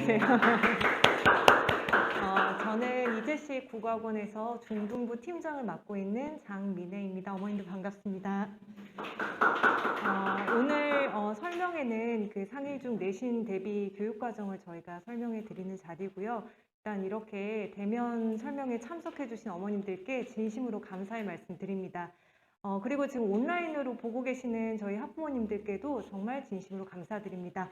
안녕하세요. 저는 이재시 국어학원에서 중등부 팀장을 맡고 있는 장민혜입니다. 어머님들 반갑습니다. 오늘 설명회는 그 상일중 내신 대비 교육과정을 저희가 설명해 드리는 자리고요. 일단 이렇게 대면 설명에 참석해 주신 어머님들께 진심으로 감사의 말씀 드립니다. 그리고 지금 온라인으로 보고 계시는 저희 학부모님들께도 정말 진심으로 감사드립니다.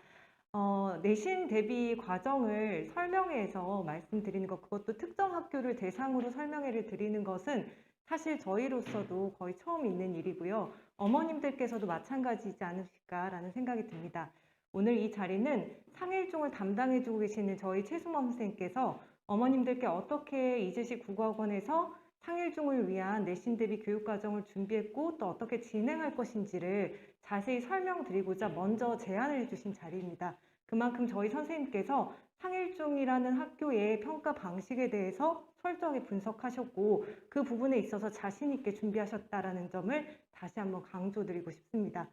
내신 대비 과정을 설명회에서 말씀드리는 것, 그것도 특정 학교를 대상으로 설명회를 드리는 것은 사실 저희로서도 거의 처음 있는 일이고요. 어머님들께서도 마찬가지이지 않으실까라는 생각이 듭니다. 오늘 이 자리는 상일중을 담당해주고 계시는 저희 최수범 선생님께서 어머님들께 어떻게 이재시 국어학원에서 상일중을 위한 내신 대비 교육과정을 준비했고 또 어떻게 진행할 것인지를 자세히 설명드리고자 먼저 제안을 해주신 자리입니다. 그만큼 저희 선생님께서 상일중이라는 학교의 평가 방식에 대해서 철저하게 분석하셨고 그 부분에 있어서 자신 있게 준비하셨다는 점을 다시 한번 강조드리고 싶습니다.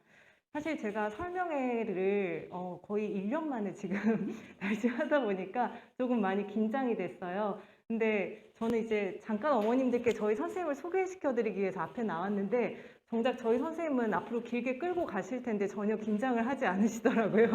사실 제가 설명회를 거의 1년 만에 지금 다시 하다 보니까 조금 많이 긴장이 됐어요. 근데 저는 이제 잠깐 어머님들께 저희 선생님을 소개시켜드리기 위해서 앞에 나왔는데 정작 저희 선생님은 앞으로 길게 끌고 가실 텐데 전혀 긴장을 하지 않으시더라고요.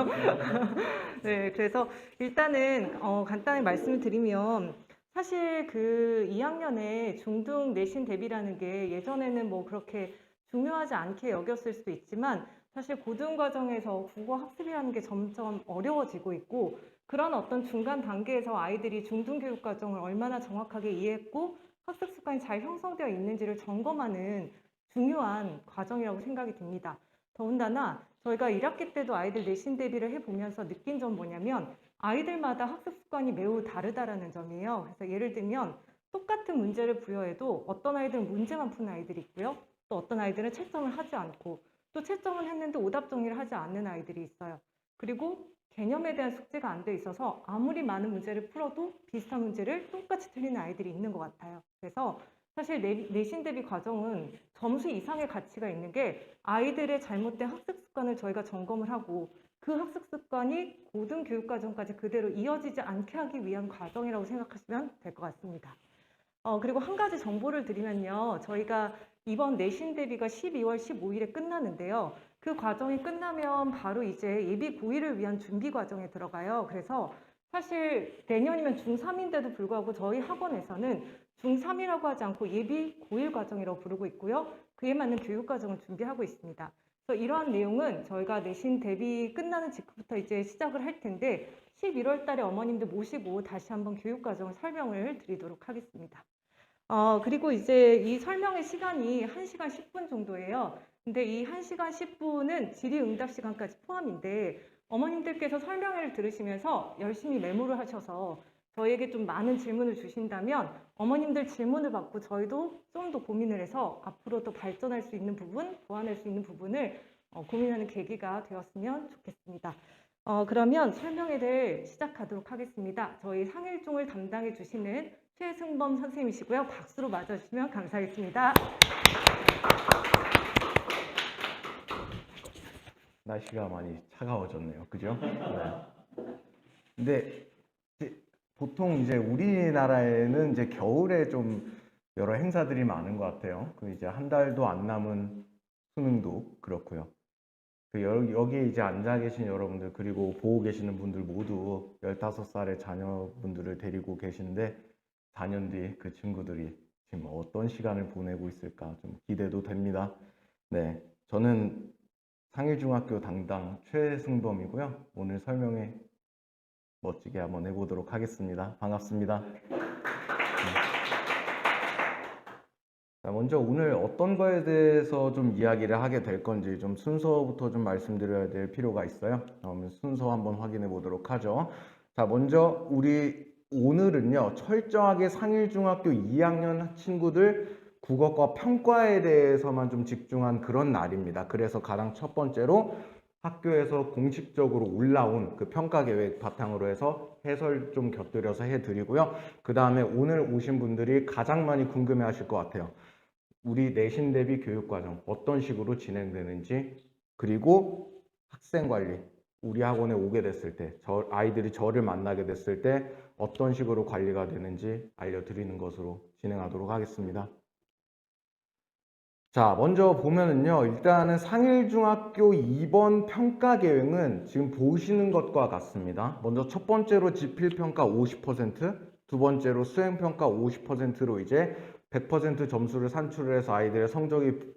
네, 그래서 일단은 간단히 말씀을 드리면 사실 그 2학년에 중등 내신 대비라는 게 예전에는 뭐 그렇게 중요하지 않게 여겼을 수도 있지만 사실 고등과정에서 국어 학습이라는 게 점점 어려워지고 있고 그런 어떤 중간 단계에서 아이들이 중등교육과정을 얼마나 정확하게 이해했고 학습 습관이 잘 형성되어 있는지를 점검하는 중요한 과정이라고 생각이 듭니다. 더군다나 저희가 1학기 때도 아이들 내신 대비를 해보면서 느낀 점 뭐냐면 아이들마다 학습 습관이 매우 다르다라는 점이에요. 그래서 예를 들면 똑같은 문제를 부여해도 어떤 아이들은 문제만 푸는 아이들이 있고요. 또 어떤 아이들은 채점을 하지 않고 또 채점을 했는데 오답 정리를 하지 않는 아이들이 있어요. 그리고 개념에 대한 숙제가 안 돼 있어서 아무리 많은 문제를 풀어도 비슷한 문제를 똑같이 틀리는 아이들이 있는 것 같아요. 그래서 사실 내신 대비 과정은 점수 이상의 가치가 있는 게 아이들의 잘못된 학습 습관을 저희가 점검을 하고 그 학습 습관이 고등교육과정까지 그대로 이어지지 않게 하기 위한 과정이라고 생각하시면 될 것 같습니다. 그리고 한 가지 정보를 드리면요. 저희가 이번 내신 대비가 12월 15일에 끝나는데요. 그 과정이 끝나면 바로 이제 예비 고1을 위한 준비 과정에 들어가요. 그래서 사실 내년이면 중3인데도 불구하고 저희 학원에서는 중3이라고 하지 않고 예비 고1 과정이라고 부르고 있고요. 그에 맞는 교육 과정을 준비하고 있습니다. 그래서 이러한 내용은 저희가 내신 대비 끝나는 직후부터 이제 시작을 할 텐데 11월 달에 어머님들 모시고 다시 한번 교육 과정을 설명을 드리도록 하겠습니다. 그리고 이제 이 설명의 시간이 1시간 10분 정도예요. 근데 이 1시간 10분은 질의응답 시간까지 포함인데 어머님들께서 설명회를 들으시면서 열심히 메모를 하셔서 저희에게 좀 많은 질문을 주신다면 어머님들 질문을 받고 저희도 좀 더 고민을 해서 앞으로 더 발전할 수 있는 부분, 보완할 수 있는 부분을 고민하는 계기가 되었으면 좋겠습니다. 그러면 설명회를 시작하도록 하겠습니다. 저희 상일중을 담당해 주시는 최승범 선생님이시고요. 박수로 맞아주시면 감사하겠습니다. 날씨가 많이 차가워졌네요. 그죠? 네. 근데 보통 이제 우리나라에는 이제 겨울에 좀 여러 행사들이 많은 것 같아요. 그 이제 한 달도 안 남은 수능도 그렇고요. 그 여기에 이제 앉아 계신 여러분들 그리고 보고 계시는 분들 모두 15살의 자녀분들을 데리고 계신데 4년 뒤 그 친구들이 지금 어떤 시간을 보내고 있을까 좀 기대도 됩니다. 네, 저는 상일중학교 담당 최승범이고요. 오늘 설명회 멋지게 한번 해보도록 하겠습니다. 반갑습니다. 자, 먼저 오늘 어떤 거에 대해서 좀 이야기를 하게 될 건지 좀 순서부터 좀 말씀드려야 될 필요가 있어요. 그러면 순서 한번 확인해 보도록 하죠. 자, 먼저 오늘은요, 철저하게 상일중학교 2학년 친구들 국어과 평가에 대해서만 좀 집중한 그런 날입니다. 그래서 가장 첫 번째로 학교에서 공식적으로 올라온 그 평가 계획 바탕으로 해서 해설 좀 곁들여서 해드리고요. 그 다음에 오늘 오신 분들이 가장 많이 궁금해 하실 것 같아요. 우리 내신 대비 교육과정 어떤 식으로 진행되는지, 그리고 학생관리, 우리 학원에 오게 됐을 때, 아이들이 저를 만나게 됐을 때 어떤 식으로 관리가 되는지 알려드리는 것으로 진행하도록 하겠습니다. 자, 먼저 보면은요, 일단은 상일중학교 2번 평가 계획은 지금 보시는 것과 같습니다. 먼저 첫 번째로 지필평가 50%, 두 번째로 수행평가 50%로 이제 100% 점수를 산출을 해서 아이들의 성적이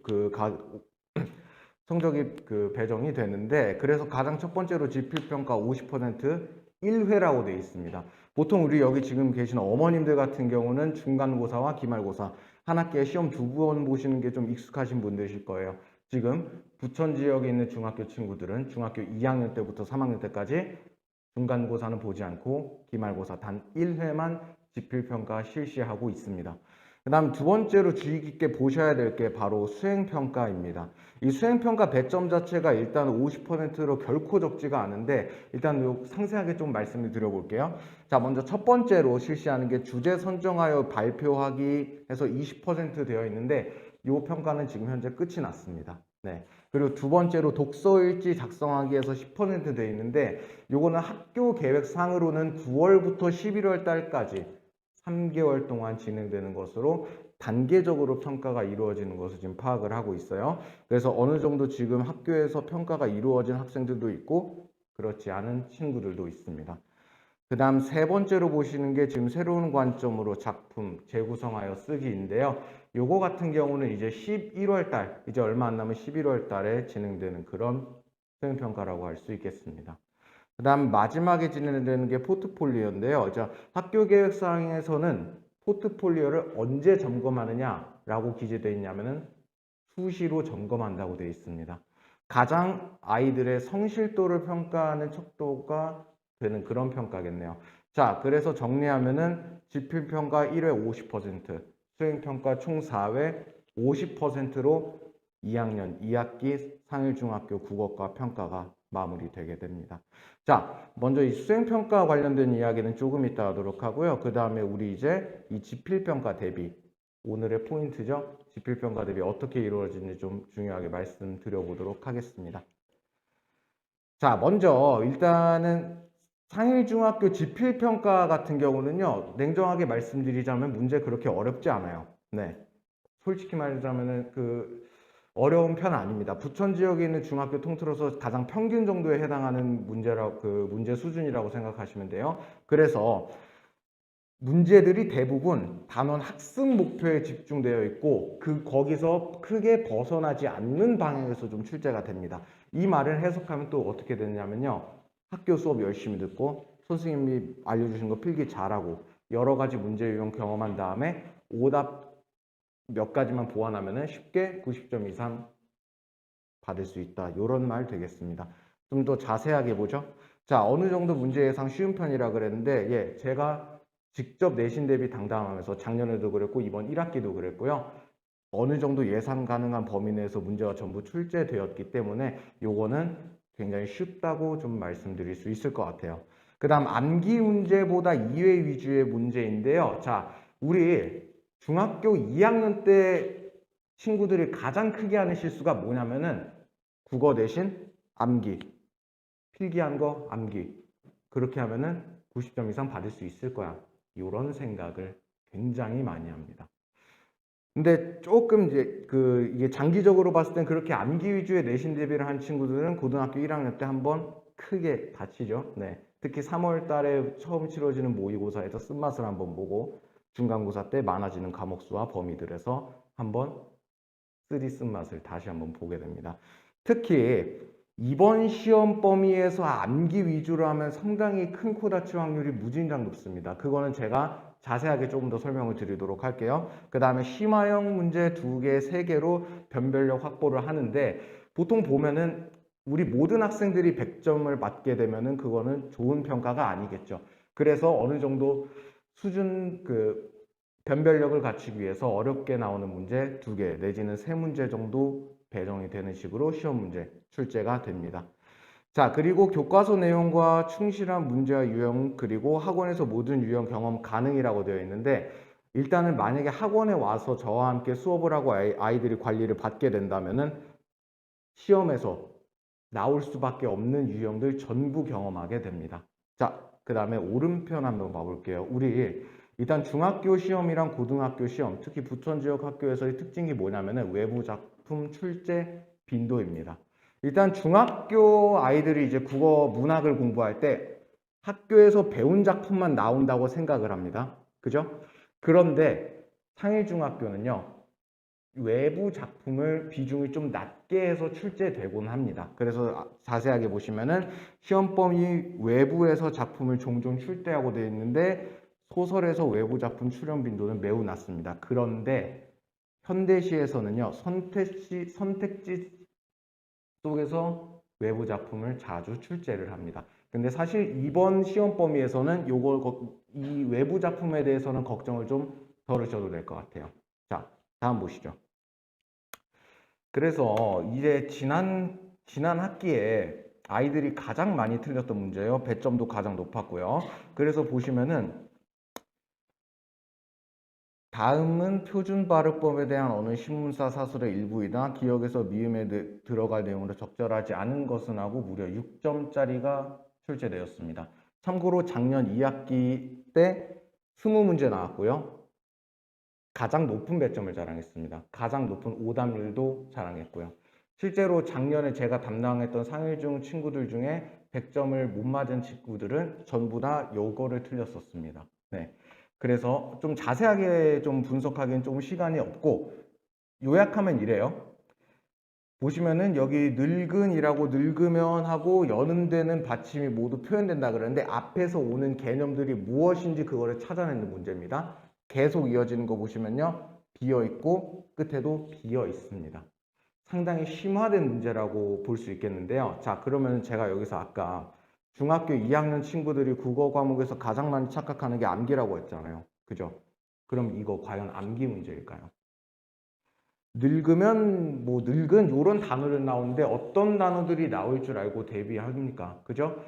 배정이 되는데, 그래서 가장 첫 번째로 지필평가 50% 1회라고 되어 있습니다. 보통 우리 여기 지금 계신 어머님들 같은 경우는 중간고사와 기말고사 한 학기에 시험 두 번 보시는 게 좀 익숙하신 분들이실 거예요. 지금 부천 지역에 있는 중학교 친구들은 중학교 2학년 때부터 3학년 때까지 중간고사는 보지 않고 기말고사 단 1회만 지필평가 실시하고 있습니다. 그 다음 두 번째로 주의 깊게 보셔야 될 게 바로 수행평가입니다. 이 수행평가 배점 자체가 일단 50%로 결코 적지가 않은데, 일단 상세하게 좀 말씀을 드려볼게요. 자, 먼저 첫 번째로 실시하는 게 주제 선정하여 발표하기 해서 20% 되어 있는데, 이 평가는 지금 현재 끝이 났습니다. 네. 그리고 두 번째로 독서일지 작성하기 해서 10% 되어 있는데, 요거는 학교 계획상으로는 9월부터 11월 달까지 3개월 동안 진행되는 것으로 단계적으로 평가가 이루어지는 것을 지금 파악을 하고 있어요. 그래서 어느 정도 지금 학교에서 평가가 이루어진 학생들도 있고 그렇지 않은 친구들도 있습니다. 그 다음 세 번째로 보시는 게 지금 새로운 관점으로 작품 재구성하여 쓰기인데요. 요거 같은 경우는 이제 11월 달, 이제 얼마 안 남은 11월 달에 진행되는 그런 수행평가라고 할 수 있겠습니다. 그 다음 마지막에 진행되는 게 포트폴리오인데요. 자, 학교 계획상에서는 포트폴리오를 언제 점검하느냐라고 기재되어 있냐면은 수시로 점검한다고 되어 있습니다. 가장 아이들의 성실도를 평가하는 척도가 되는 그런 평가겠네요. 자, 그래서 정리하면은 지필평가 1회 50%, 수행평가 총 4회 50%로 2학년 2학기 상일중학교 국어과 평가가 마무리되게 됩니다. 자, 먼저 이 수행평가 관련된 이야기는 조금 이따 하도록 하고요. 그 다음에 우리 이제 이 지필평가 대비, 오늘의 포인트죠. 지필평가 대비 어떻게 이루어지는지 좀 중요하게 말씀드려보도록 하겠습니다. 자, 먼저 일단은 상일중학교 지필평가 같은 경우는요, 냉정하게 말씀드리자면 문제 그렇게 어렵지 않아요. 네. 솔직히 말하자면은 어려운 편 아닙니다. 부천 지역에 있는 중학교 통틀어서 가장 평균 정도에 해당하는 문제 수준이라고 생각하시면 돼요. 그래서 문제들이 대부분 단원 학습 목표에 집중되어 있고 거기서 크게 벗어나지 않는 방향에서 좀 출제가 됩니다. 이 말을 해석하면 또 어떻게 되냐면요. 학교 수업 열심히 듣고 선생님이 알려주신 거 필기 잘하고 여러 가지 문제 유형 경험한 다음에 오답 몇 가지만 보완하면 쉽게 90점 이상 받을 수 있다. 이런 말 되겠습니다. 좀 더 자세하게 보죠. 자, 어느 정도 문제 예상 쉬운 편이라 그랬는데, 예, 제가 직접 내신 대비 당담하면서 작년에도 그랬고 이번 1학기도 그랬고요. 어느 정도 예상 가능한 범위 내에서 문제가 전부 출제되었기 때문에 요거는 굉장히 쉽다고 좀 말씀드릴 수 있을 것 같아요. 그 다음 암기 문제보다 2회 위주의 문제인데요. 자, 우리 중학교 2학년 때 친구들이 가장 크게 하는 실수가 뭐냐면은 국어 대신 암기, 필기한 거 암기. 그렇게 하면은 90점 이상 받을 수 있을 거야. 이런 생각을 굉장히 많이 합니다. 근데 조금 이제 이게 장기적으로 봤을 땐 그렇게 암기 위주의 내신 대비를 한 친구들은 고등학교 1학년 때 한번 크게 다치죠. 네. 특히 3월 달에 처음 치러지는 모의고사에서 쓴맛을 한번 보고 중간고사 때 많아지는 과목 수와 범위들에서 한번 쓴맛을 다시 한번 보게 됩니다. 특히 이번 시험 범위에서 암기 위주로 하면 상당히 큰 코 다칠 확률이 무진장 높습니다. 그거는 제가 자세하게 조금 더 설명을 드리도록 할게요. 그 다음에 심화형 문제 2개, 3개로 변별력 확보를 하는데 보통 보면은 우리 모든 학생들이 100점을 맞게 되면은 그거는 좋은 평가가 아니겠죠. 그래서 어느 정도 수준 변별력을 갖추기 위해서 어렵게 나오는 문제 2개 내지는 3문제 정도 배정이 되는 식으로 시험 문제 출제가 됩니다. 자, 그리고 교과서 내용과 충실한 문제와 유형 그리고 학원에서 모든 유형 경험 가능이라고 되어 있는데 일단은 만약에 학원에 와서 저와 함께 수업을 하고 아이들이 관리를 받게 된다면은 시험에서 나올 수밖에 없는 유형들 전부 경험하게 됩니다. 자, 그 다음에 오른편 한번 봐볼게요. 우리 일단 중학교 시험이랑 고등학교 시험, 특히 부천 지역 학교에서의 특징이 뭐냐면은 외부 작품 출제 빈도입니다. 일단 중학교 아이들이 이제 국어 문학을 공부할 때 학교에서 배운 작품만 나온다고 생각을 합니다. 그죠? 그런데 상일중학교는요, 외부 작품을 비중이 좀 낮게 해서 출제되곤 합니다. 그래서 자세하게 보시면은 시험 범위 외부에서 작품을 종종 출제하고 되어 있는데 소설에서 외부 작품 출연 빈도는 매우 낮습니다. 그런데 현대시에서는요, 선택지 속에서 외부 작품을 자주 출제를 합니다. 근데 사실 이번 시험 범위에서는 이 외부 작품에 대해서는 걱정을 좀 덜으셔도 될 것 같아요. 자, 다음 보시죠. 그래서 이제 지난 학기에 아이들이 가장 많이 틀렸던 문제예요. 배점도 가장 높았고요. 그래서 보시면은 다음은 표준 발음법에 대한 어느 신문사 사설의 일부이다. 기억에서 미음에 들어갈 내용으로 적절하지 않은 것은 하고 무려 6점짜리가 출제되었습니다. 참고로 작년 2학기 때 20문제 나왔고요. 가장 높은 배점을 자랑했습니다. 가장 높은 오답률도 자랑했고요. 실제로 작년에 제가 담당했던 상일중 친구들 중에 100점을 못 맞은 친구들은 전부 다 요거를 틀렸었습니다. 네. 그래서 좀 자세하게 좀 분석하기엔 조금 시간이 없고 요약하면 이래요. 보시면은 여기 늙은이라고 늙으면 하고 연음되는 받침이 모두 표현된다 그러는데 앞에서 오는 개념들이 무엇인지 그거를 찾아내는 문제입니다. 계속 이어지는 거 보시면요. 비어 있고 끝에도 비어 있습니다. 상당히 심화된 문제라고 볼 수 있겠는데요. 자, 그러면 제가 여기서 아까 중학교 2학년 친구들이 국어 과목에서 가장 많이 착각하는 게 암기라고 했잖아요. 그죠? 그럼 이거 과연 암기 문제일까요? 늙으면 뭐 늙은 요런 단어를 나오는데 어떤 단어들이 나올 줄 알고 대비합니까? 그죠?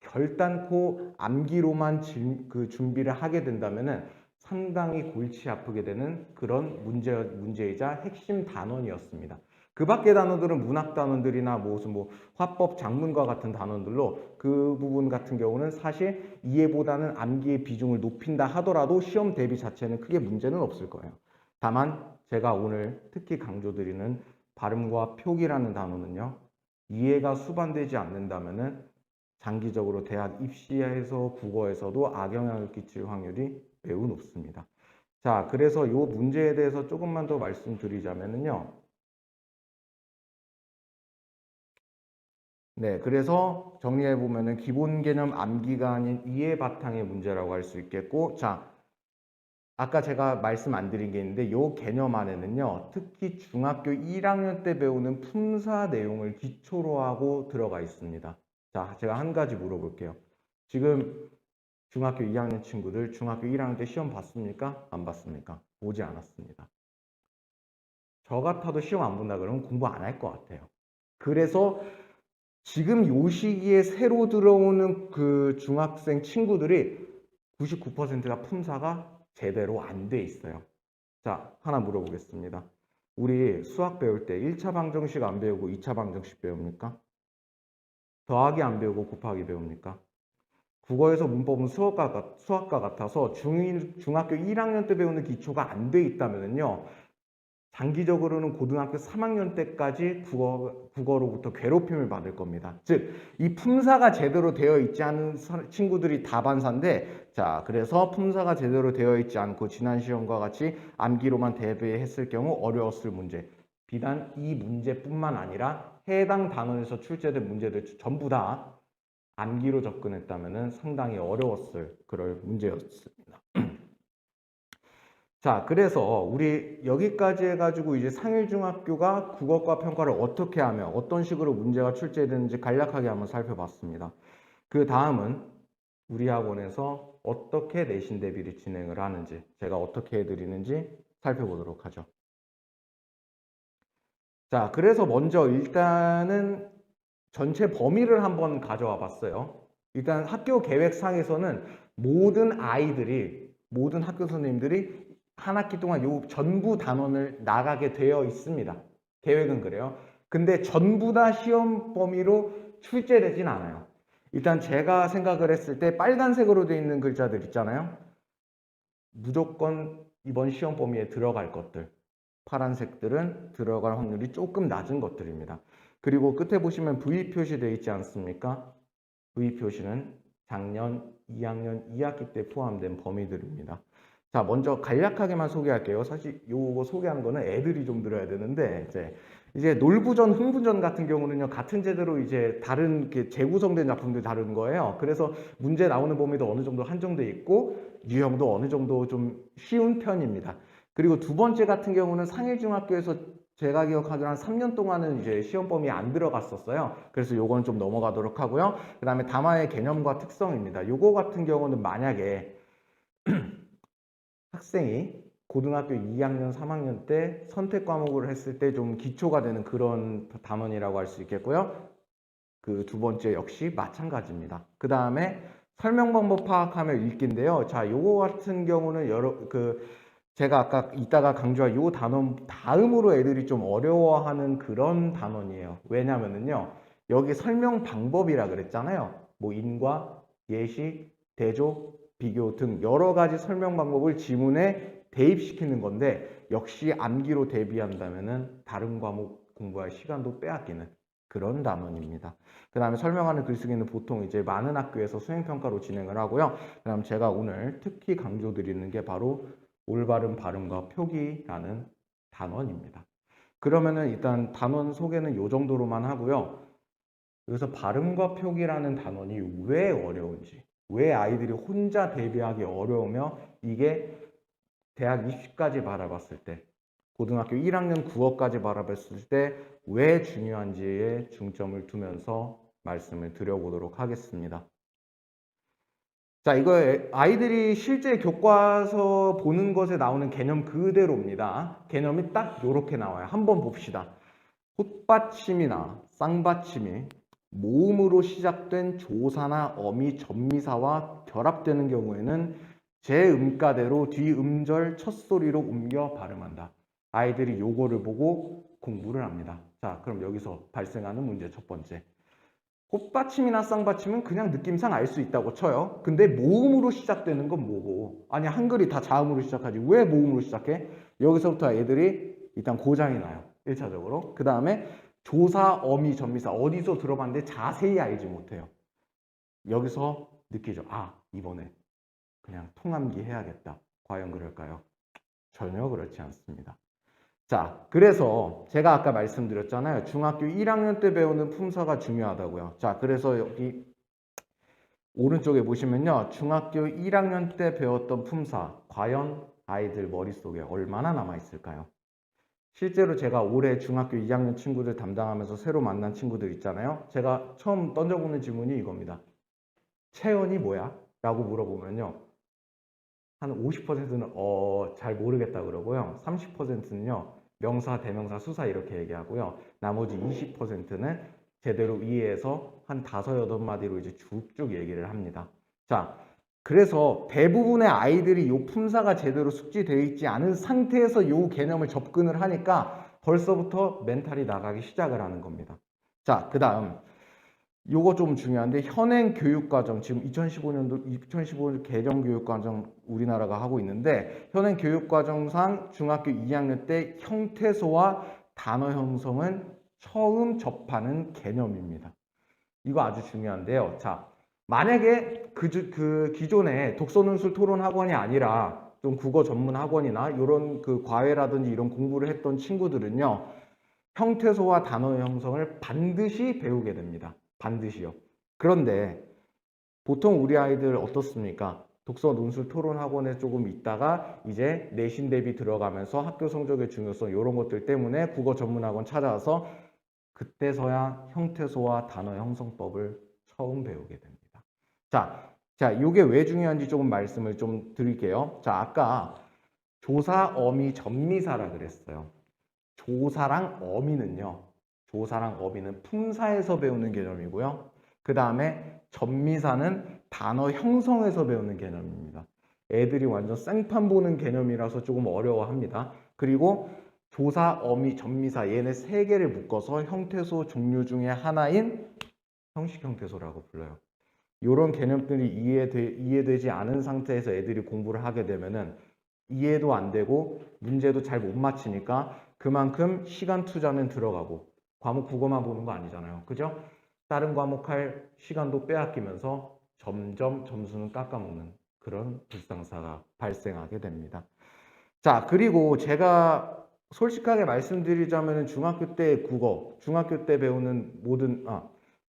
결단코 암기로만 준비를 하게 된다면은 상당히 골치 아프게 되는 그런 문제이자 핵심 단원이었습니다. 그 밖의 단어들은 문학 단원들이나 무슨 뭐 화법, 작문과 같은 단원들로 그 부분 같은 경우는 사실 이해보다는 암기의 비중을 높인다 하더라도 시험 대비 자체는 크게 문제는 없을 거예요. 다만 제가 오늘 특히 강조드리는 발음과 표기라는 단어는요. 이해가 수반되지 않는다면은 장기적으로 대학 입시에서 국어에서도 악영향을 끼칠 확률이 매우 높습니다. 자, 그래서 이 문제에 대해서 조금만 더 말씀드리자면요. 네, 그래서 정리해 보면은 기본 개념 암기가 아닌 이해 바탕의 문제라고 할 수 있겠고, 자, 아까 제가 말씀 안 드린 게 있는데 이 개념 안에는요. 특히 중학교 1학년 때 배우는 품사 내용을 기초로 하고 들어가 있습니다. 자, 제가 한 가지 물어볼게요. 지금 중학교 2학년 친구들 중학교 1학년 때 시험 봤습니까? 안 봤습니까? 보지 않았습니다. 저 같아도 시험 안 본다 그러면 공부 안 할 것 같아요. 그래서 지금 요 시기에 새로 들어오는 그 중학생 친구들이 99%가 품사가 제대로 안 돼 있어요. 자, 하나 물어보겠습니다. 우리 수학 배울 때 1차 방정식 안 배우고 2차 방정식 배웁니까? 더하기 안 배우고 곱하기 배웁니까? 국어에서 문법은 수학과 같아서 중학교 1학년 때 배우는 기초가 안 돼 있다면요. 장기적으로는 고등학교 3학년 때까지 국어로부터 괴롭힘을 받을 겁니다. 즉, 이 품사가 제대로 되어 있지 않은 친구들이 다반사인데, 자, 그래서 품사가 제대로 되어 있지 않고 지난 시험과 같이 암기로만 대비했을 경우 어려웠을 문제. 비단 이 문제뿐만 아니라 해당 단원에서 출제된 문제들 전부 다 암기로 접근했다면 상당히 어려웠을 그럴 문제였습니다. 자, 그래서 우리 여기까지 해가지고 이제 상일중학교가 국어과 평가를 어떻게 하며 어떤 식으로 문제가 출제되는지 간략하게 한번 살펴봤습니다. 그 다음은 우리 학원에서 어떻게 내신 대비를 진행을 하는지 제가 어떻게 해드리는지 살펴보도록 하죠. 자, 그래서 먼저 일단은 전체 범위를 한번 가져와 봤어요. 일단 학교 계획상에서는 모든 학교 선생님들이 한 학기 동안 요 전부 단원을 나가게 되어 있습니다. 계획은 그래요. 근데 전부 다 시험 범위로 출제되진 않아요. 일단 제가 생각을 했을 때 빨간색으로 되어 있는 글자들 있잖아요. 무조건 이번 시험 범위에 들어갈 것들. 파란색들은 들어갈 확률이 조금 낮은 것들입니다. 그리고 끝에 보시면 V 표시되어 있지 않습니까? V 표시는 작년 2학년 2학기 때 포함된 범위들입니다. 자, 먼저 간략하게만 소개할게요. 사실 요거 소개하는 거는 애들이 좀 들어야 되는데, 이제 놀부전, 흥부전 같은 경우는요, 같은 제대로 이제 다른 이렇게 재구성된 작품들 다른 거예요. 그래서 문제 나오는 범위도 어느 정도 한정돼 있고, 유형도 어느 정도 좀 쉬운 편입니다. 그리고 두 번째 같은 경우는 상일중학교에서 제가 기억하기로 한 3년 동안은 이제 시험 범위에 안 들어갔었어요. 그래서 요거는 좀 넘어가도록 하고요. 그 다음에 담화의 개념과 특성입니다. 요거 같은 경우는 만약에 학생이 고등학교 2학년, 3학년 때 선택 과목을 했을 때 좀 기초가 되는 그런 담원이라고 할 수 있겠고요. 그 두 번째 역시 마찬가지입니다. 그 다음에 설명 방법 파악하며 읽기인데요. 자, 요거 같은 경우는 제가 아까 이따가 강조한 요 단원 다음으로 애들이 좀 어려워하는 그런 단원이에요. 왜냐면은요, 여기 설명 방법이라 그랬잖아요. 뭐 인과, 예시, 대조, 비교 등 여러 가지 설명 방법을 지문에 대입시키는 건데, 역시 암기로 대비한다면은 다른 과목 공부할 시간도 빼앗기는 그런 단원입니다. 그 다음에 설명하는 글쓰기는 보통 이제 많은 학교에서 수행평가로 진행을 하고요. 그 다음 제가 오늘 특히 강조드리는 게 바로 올바른 발음과 표기라는 단원입니다. 그러면은 일단 단원 소개는 이 정도로만 하고요. 여기서 발음과 표기라는 단원이 왜 어려운지, 왜 아이들이 혼자 대비하기 어려우며 이게 대학 입시까지 바라봤을 때, 고등학교 1학년 9월까지 바라봤을 때 왜 중요한지에 중점을 두면서 말씀을 드려보도록 하겠습니다. 자, 이거 아이들이 실제 교과서 보는 것에 나오는 개념 그대로입니다. 개념이 딱 이렇게 나와요. 한번 봅시다. 헛받침이나 쌍받침이 모음으로 시작된 조사나 어미, 접미사와 결합되는 경우에는 제 음가대로 뒤 음절 첫 소리로 옮겨 발음한다. 아이들이 요거를 보고 공부를 합니다. 자, 그럼 여기서 발생하는 문제 첫 번째. 헛받침이나 쌍받침은 그냥 느낌상 알 수 있다고 쳐요. 근데 모음으로 시작되는 건 뭐고? 아니, 한글이 다 자음으로 시작하지. 왜 모음으로 시작해? 여기서부터 애들이 일단 고장이 나요. 1차적으로. 그 다음에 조사, 어미, 접미사 어디서 들어봤는데 자세히 알지 못해요. 여기서 느끼죠. 아, 이번에 그냥 통암기 해야겠다. 과연 그럴까요? 전혀 그렇지 않습니다. 자, 그래서 제가 아까 말씀드렸잖아요. 중학교 1학년 때 배우는 품사가 중요하다고요. 자, 그래서 여기 오른쪽에 보시면요. 중학교 1학년 때 배웠던 품사, 과연 아이들 머릿속에 얼마나 남아있을까요? 실제로 제가 올해 중학교 2학년 친구들 담당하면서 새로 만난 친구들 있잖아요. 제가 처음 던져보는 질문이 이겁니다. 체언이 뭐야? 라고 물어보면요. 한 50%는 잘 모르겠다 그러고요. 30%는요. 명사, 대명사, 수사 이렇게 얘기하고요. 나머지 20%는 제대로 이해해서 한 5, 8마디로 이제 쭉쭉 얘기를 합니다. 자, 그래서 대부분의 아이들이 요 품사가 제대로 숙지되어 있지 않은 상태에서 요 개념을 접근을 하니까 벌써부터 멘탈이 나가기 시작을 하는 겁니다. 자, 그 다음 요거 좀 중요한데 현행 교육과정 지금 2015 개정 교육과정 우리나라가 하고 있는데 현행 교육과정상 중학교 2학년 때 형태소와 단어 형성은 처음 접하는 개념입니다. 이거 아주 중요한데요. 자, 만약에 그 기존에 독서논술 토론 학원이 아니라 좀 국어 전문 학원이나 이런 그 과외라든지 이런 공부를 했던 친구들은요. 형태소와 단어 형성을 반드시 배우게 됩니다. 반드시요. 그런데 보통 우리 아이들 어떻습니까? 독서 논술 토론 학원에 조금 있다가 이제 내신 대비 들어가면서 학교 성적의 중요성 이런 것들 때문에 국어 전문 학원 찾아와서 그때서야 형태소와 단어 형성법을 처음 배우게 됩니다. 자, 이게 왜 중요한지 조금 말씀을 좀 드릴게요. 자, 아까 조사, 어미, 접미사라 그랬어요. 조사랑 어미는 품사에서 배우는 개념이고요. 그 다음에 접미사는 단어 형성에서 배우는 개념입니다. 애들이 완전 생판 보는 개념이라서 조금 어려워합니다. 그리고 조사, 어미, 전미사 얘네 세 개를 묶어서 형태소 종류 중에 하나인 형식 형태소라고 불러요. 이런 개념들이 이해되지 않은 상태에서 애들이 공부를 하게 되면은 이해도 안 되고 문제도 잘 못 맞히니까 그만큼 시간 투자는 들어가고 과목 국어만 보는 거 아니잖아요. 그죠? 다른 과목 할 시간도 빼앗기면서 점점 점수는 깎아먹는 그런 불상사가 발생하게 됩니다. 자, 그리고 제가 솔직하게 말씀드리자면 중학교 때 국어, 중학교 때 배우는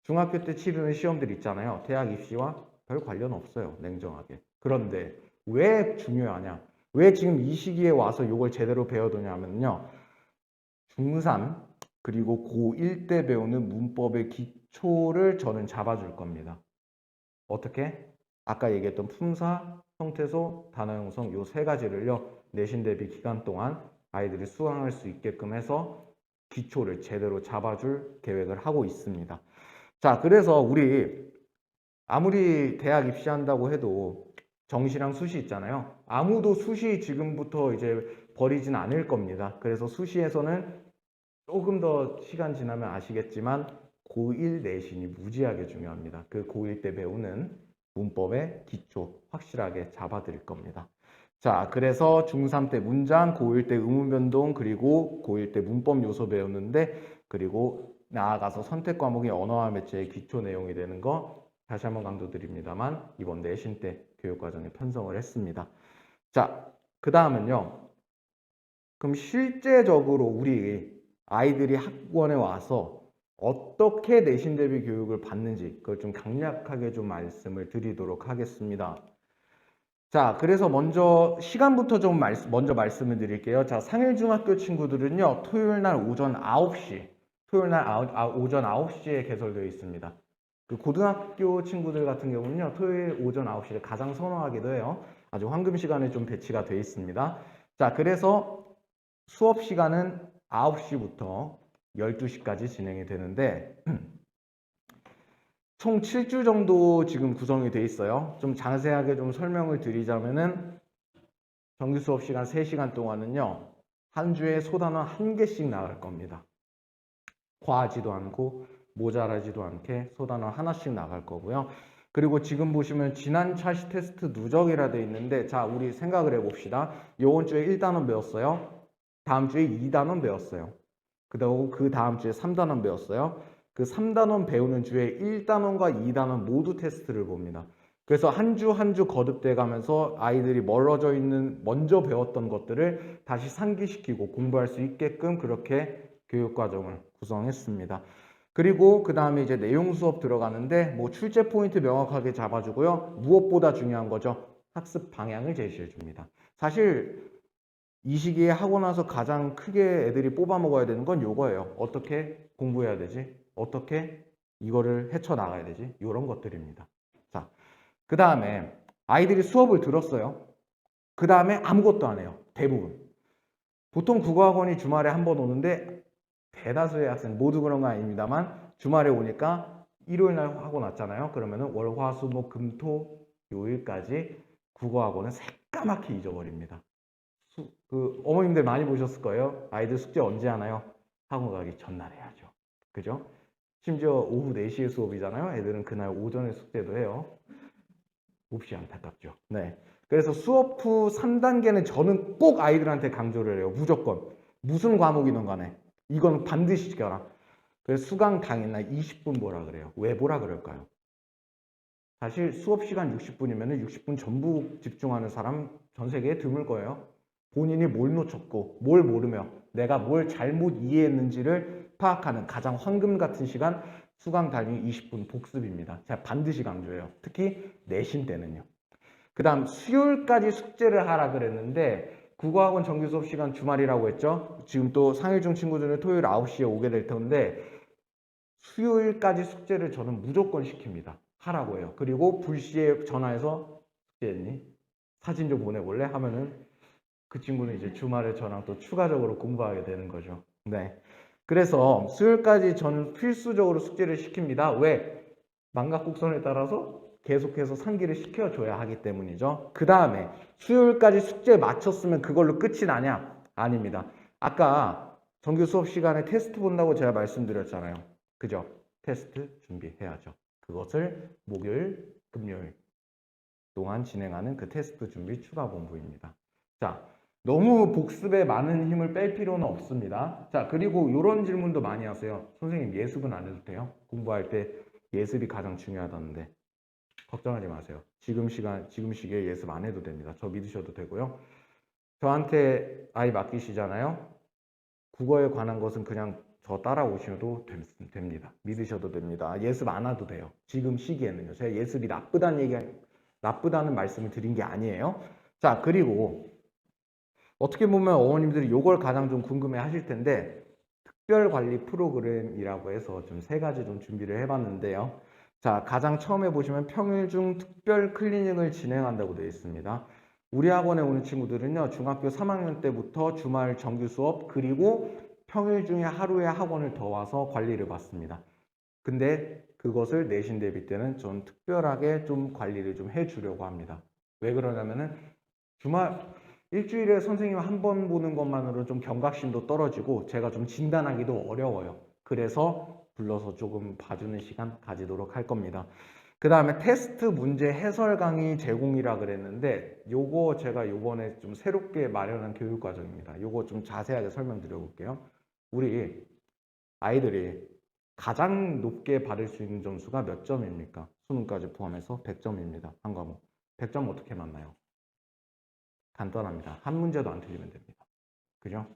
중학교 때 치르는 시험들 있잖아요. 대학 입시와 별 관련 없어요. 냉정하게. 그런데 왜 중요하냐? 왜 지금 이 시기에 와서 이걸 제대로 배워두냐면요. 중3 그리고 고1 때 배우는 문법의 기초를 저는 잡아줄 겁니다. 어떻게? 아까 얘기했던 품사, 형태소, 단어 형성 요 세 가지를요. 내신 대비 기간 동안 아이들이 수강할 수 있게끔 해서 기초를 제대로 잡아줄 계획을 하고 있습니다. 자, 그래서 우리 아무리 대학 입시한다고 해도 정시랑 수시 있잖아요. 아무도 수시 지금부터 이제 버리진 않을 겁니다. 그래서 수시에서는 조금 더 시간 지나면 아시겠지만 고1 내신이 무지하게 중요합니다. 그 고1 때 배우는 문법의 기초 확실하게 잡아드릴 겁니다. 자, 그래서 중3 때 문장, 고1 때 의문 변동, 그리고 고1 때 문법 요소 배우는데 그리고 나아가서 선택 과목이 언어와 매체의 기초 내용이 되는 거 다시 한번 강조드립니다만 이번 내신 때 교육과정에 편성을 했습니다. 자, 그 다음은요. 그럼 실제적으로 우리 아이들이 학원에 와서 어떻게 내신 대비 교육을 받는지 그걸 좀 간략하게 좀 말씀을 드리도록 하겠습니다. 자, 그래서 먼저 시간부터 좀 먼저 말씀을 드릴게요. 자, 상일중학교 친구들은요. 토요일 날 오전 9시, 토요일 날 오전 9시에 개설되어 있습니다. 그 고등학교 친구들 같은 경우는요. 토요일 오전 9시를 가장 선호하기도 해요. 아주 황금 시간에 좀 배치가 되어 있습니다. 자, 그래서 수업 시간은 9시부터 12시까지 진행이 되는데 총 7주 정도 지금 구성이 돼 있어요. 좀 자세하게 좀 설명을 드리자면은 정규 수업 시간 3시간 동안은요. 한 주에 소단원 1개씩 나갈 겁니다. 과하지도 않고 모자라지도 않게 소단원 하나씩 나갈 거고요. 그리고 지금 보시면 지난 차시 테스트 누적이라 돼 있는데 자, 우리 생각을 해봅시다. 이번 주에 1단원 배웠어요. 다음 주에 2단원 배웠어요. 그리고 그 다음 주에 3단원 배웠어요. 그 3단원 배우는 주에 1단원과 2단원 모두 테스트를 봅니다. 그래서 한 주 한 주 거듭돼 가면서 아이들이 멀어져 있는 먼저 배웠던 것들을 다시 상기시키고 공부할 수 있게끔 그렇게 교육과정을 구성했습니다. 그리고 그 다음에 이제 내용 수업 들어가는데 뭐 출제 포인트 명확하게 잡아주고요. 무엇보다 중요한 거죠. 학습 방향을 제시해 줍니다. 사실 이 시기에 하고 나서 가장 크게 애들이 뽑아 먹어야 되는 건 요거예요. 어떻게 공부해야 되지? 어떻게 이거를 헤쳐나가야 되지? 이런 것들입니다. 자, 그 다음에 아이들이 수업을 들었어요. 그 다음에 아무것도 안 해요. 대부분. 보통 국어학원이 주말에 한 번 오는데 대다수의 학생 모두 그런 건 아닙니다만 주말에 오니까 일요일 날 하고 났잖아요. 그러면은 월, 화, 수, 목, 금, 토, 요일까지 국어학원은 새까맣게 잊어버립니다. 어머님들 많이 보셨을 거예요. 아이들 숙제 언제 하나요? 학원 가기 전날 해야죠. 그죠? 심지어 오후 4시에 수업이잖아요. 애들은 그날 오전에 숙제도 해요. 몹시 안타깝죠. 네. 그래서 수업 후 3단계는 저는 꼭 아이들한테 강조를 해요. 무조건. 무슨 과목이든 간에. 이건 반드시 지켜라. 그래서 수강 당일날 20분 보라 그래요. 왜 보라 그럴까요? 사실 수업 시간 60분이면 60분 전부 집중하는 사람 전 세계에 드물 거예요. 본인이 뭘 놓쳤고 뭘 모르며 내가 뭘 잘못 이해했는지를 파악하는 가장 황금 같은 시간 수강 당일 20분 복습입니다. 제가 반드시 강조해요. 특히 내신 때는요. 그 다음 수요일까지 숙제를 하라 그랬는데 국어학원 정규 수업 시간 주말이라고 했죠. 지금 또 상일중 친구들은 토요일 9시에 오게 될 텐데 수요일까지 숙제를 저는 무조건 시킵니다. 하라고 해요. 그리고 불시에 전화해서 숙제했니? 사진 좀 보내볼래? 하면은 그 친구는 이제 주말에 저랑 또 추가적으로 공부하게 되는 거죠. 네. 그래서 수요일까지 저는 필수적으로 숙제를 시킵니다. 왜? 망각곡선에 따라서 계속해서 상기를 시켜줘야 하기 때문이죠. 그 다음에 수요일까지 숙제 마쳤으면 그걸로 끝이 나냐? 아닙니다. 아까 정규 수업 시간에 테스트 본다고 제가 말씀드렸잖아요. 그죠? 테스트 준비해야죠. 그것을 목요일, 금요일 동안 진행하는 그 테스트 준비 추가 공부입니다. 자, 너무 복습에 많은 힘을 뺄 필요는 없습니다. 자, 그리고 이런 질문도 많이 하세요. 선생님, 예습은 안 해도 돼요? 공부할 때 예습이 가장 중요하다는데. 걱정하지 마세요. 지금 시기에 예습 안 해도 됩니다. 저 믿으셔도 되고요. 저한테 아이 맡기시잖아요. 국어에 관한 것은 그냥 저 따라오셔도 됩니다. 믿으셔도 됩니다. 예습 안 해도 돼요. 지금 시기에는요. 제가 예습이 나쁘다는 말씀을 드린 게 아니에요. 자, 그리고 어떻게 보면 어머님들이 이걸 가장 좀 궁금해 하실 텐데, 특별관리 프로그램이라고 해서 좀 세 가지 좀 준비를 해봤는데요. 자, 가장 처음에 보시면 평일 중 특별 클리닉을 진행한다고 되어 있습니다. 우리 학원에 오는 친구들은요, 중학교 3학년 때부터 주말 정규 수업, 그리고 평일 중에 하루에 학원을 더 와서 관리를 받습니다. 근데 그것을 내신 대비 때는 좀 특별하게 좀 관리를 좀 해주려고 합니다. 왜 그러냐면은 일주일에 선생님 한 번 보는 것만으로 좀 경각심도 떨어지고 제가 좀 진단하기도 어려워요. 그래서 불러서 조금 봐주는 시간 가지도록 할 겁니다. 그 다음에 테스트 문제 해설 강의 제공이라 그랬는데 요거 제가 요번에 좀 새롭게 마련한 교육 과정입니다. 요거 좀 자세하게 설명드려 볼게요. 우리 아이들이 가장 높게 받을 수 있는 점수가 몇 점입니까? 수능까지 포함해서 100점입니다. 한 과목. 100점 어떻게 맞나요? 간단합니다. 한 문제도 안 틀리면 됩니다. 그죠?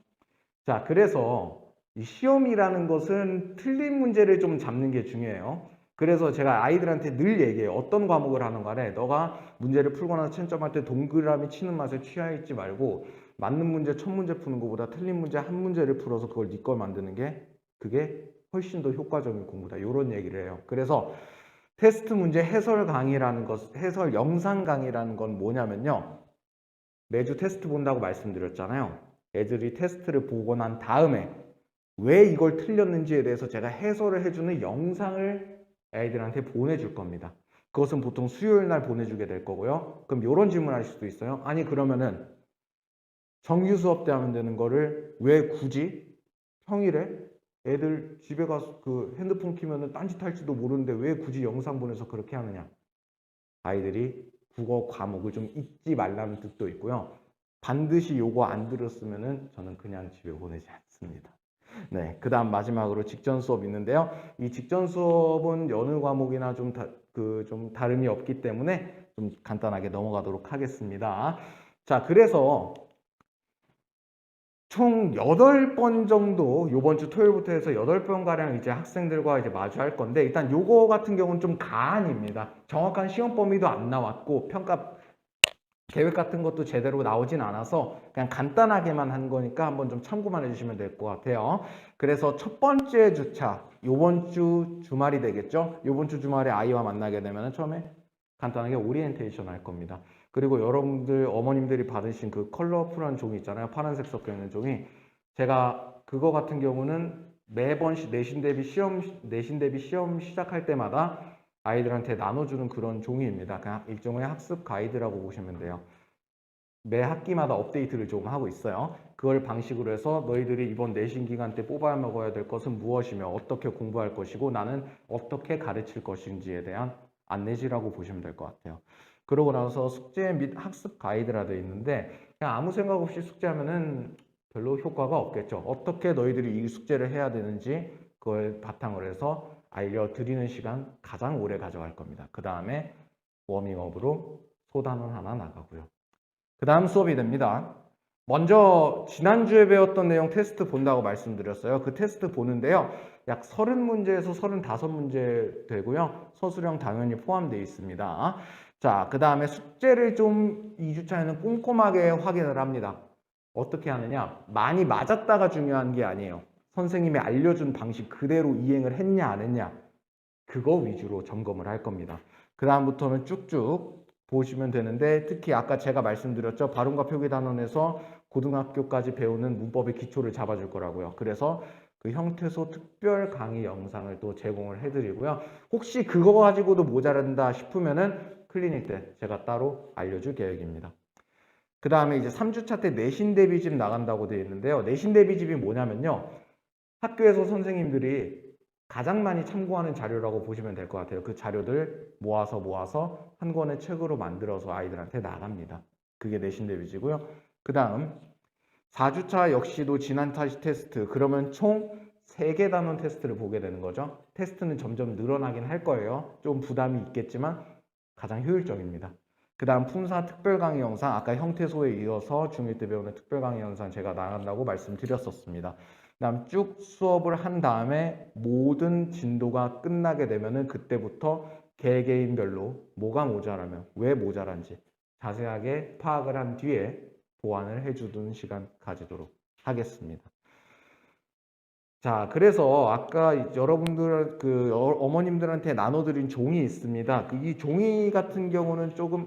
자, 그래서 이 시험이라는 것은 틀린 문제를 좀 잡는 게 중요해요. 그래서 제가 아이들한테 늘 얘기해요. 어떤 과목을 하는 간에 너가 문제를 풀거나 채점할 때 동그라미 치는 맛에 취해 있지 말고 맞는 문제 첫 문제 푸는 것보다 틀린 문제 한 문제를 풀어서 그걸 네 걸 만드는 게 그게 훨씬 더 효과적인 공부다. 이런 얘기를 해요. 그래서 테스트 문제 해설 강의라는 것, 해설 영상 강의라는 건 뭐냐면요. 매주 테스트 본다고 말씀드렸잖아요. 애들이 테스트를 보고 난 다음에 왜 이걸 틀렸는지에 대해서 제가 해설을 해주는 영상을 아이들한테 보내줄 겁니다. 그것은 보통 수요일 날 보내주게 될 거고요. 그럼 이런 질문 하실 수도 있어요. 아니 그러면은 정규 수업 때 하면 되는 거를 왜 굳이 평일에 애들 집에 가서 그 핸드폰 키면은 딴짓할지도 모르는데 왜 굳이 영상 보내서 그렇게 하느냐. 아이들이 국어 과목을 좀 잊지 말라는 뜻도 있고요. 반드시 요거 안 들었으면은 저는 그냥 집에 보내지 않습니다. 네, 그 다음 마지막으로 직전 수업 있는데요. 이 직전 수업은 여느 과목이나 좀 다름이 없기 때문에 좀 간단하게 넘어가도록 하겠습니다. 자, 그래서 총 8번 정도 요번 주 토요일부터 해서 8번 가량 이제 학생들과 이제 마주할 건데 일단 요거 같은 경우는 좀 가안입니다. 정확한 시험 범위도 안 나왔고 평가 계획 같은 것도 제대로 나오진 않아서 그냥 간단하게만 한 거니까 한번 좀 참고만 해주시면 될 것 같아요. 그래서 첫 번째 주차 요번 주 주말이 되겠죠. 요번 주 주말에 아이와 만나게 되면 처음에 간단하게 오리엔테이션 할 겁니다. 그리고 여러분들 어머님들이 받으신 그 컬러풀한 종이 있잖아요. 파란색 섞여 있는 종이. 제가 그거 같은 경우는 매번 내신 대비 시험 시작할 때마다 아이들한테 나눠주는 그런 종이입니다. 그냥 일종의 학습 가이드라고 보시면 돼요. 매 학기마다 업데이트를 좀 하고 있어요. 그걸 방식으로 해서 너희들이 이번 내신 기간 때 뽑아 먹어야 될 것은 무엇이며 어떻게 공부할 것이고 나는 어떻게 가르칠 것인지에 대한 안내지라고 보시면 될 것 같아요. 그러고 나서 숙제 및 학습 가이드라 되어 있는데 그냥 아무 생각 없이 숙제하면은 별로 효과가 없겠죠. 어떻게 너희들이 이 숙제를 해야 되는지 그걸 바탕으로 해서 알려드리는 시간 가장 오래 가져갈 겁니다. 그 다음에 워밍업으로 소단원 하나 나가고요. 그 다음 수업이 됩니다. 먼저 지난주에 배웠던 내용 테스트 본다고 말씀드렸어요. 그 테스트 보는데요. 약 30문제에서 35문제 되고요. 서술형 당연히 포함되어 있습니다. 자, 그 다음에 숙제를 좀 2주차에는 꼼꼼하게 확인을 합니다. 어떻게 하느냐? 많이 맞았다가 중요한 게 아니에요. 선생님이 알려준 방식 그대로 이행을 했냐 안 했냐 그거 위주로 점검을 할 겁니다. 그 다음부터는 쭉쭉 보시면 되는데 특히 아까 제가 말씀드렸죠. 발음과 표기 단원에서 고등학교까지 배우는 문법의 기초를 잡아줄 거라고요. 그래서 그 형태소 특별 강의 영상을 또 제공을 해드리고요. 혹시 그거 가지고도 모자란다 싶으면은 클리닉 때 제가 따로 알려줄 계획입니다. 그 다음에 이제 3주차 때 내신 대비집 나간다고 되어 있는데요. 내신 대비집이 뭐냐면요. 학교에서 선생님들이 가장 많이 참고하는 자료라고 보시면 될 것 같아요. 그 자료들 모아서 한 권의 책으로 만들어서 아이들한테 나갑니다. 그게 내신 대비지고요. 그 다음 4주차 역시도 지난타시 테스트. 그러면 총 3개 단원 테스트를 보게 되는 거죠. 테스트는 점점 늘어나긴 할 거예요. 좀 부담이 있겠지만 가장 효율적입니다. 그 다음 품사 특별 강의 영상, 아까 형태소에 이어서 중1 때 배우는 특별 강의 영상 제가 나간다고 말씀드렸었습니다. 그 다음 쭉 수업을 한 다음에 모든 진도가 끝나게 되면은 그때부터 개개인별로 뭐가 모자라면 왜 모자란지 자세하게 파악을 한 뒤에 보완을 해주는 시간 가지도록 하겠습니다. 자, 그래서 아까 여러분들 어머님들한테 나눠드린 종이 있습니다. 이 종이 같은 경우는 조금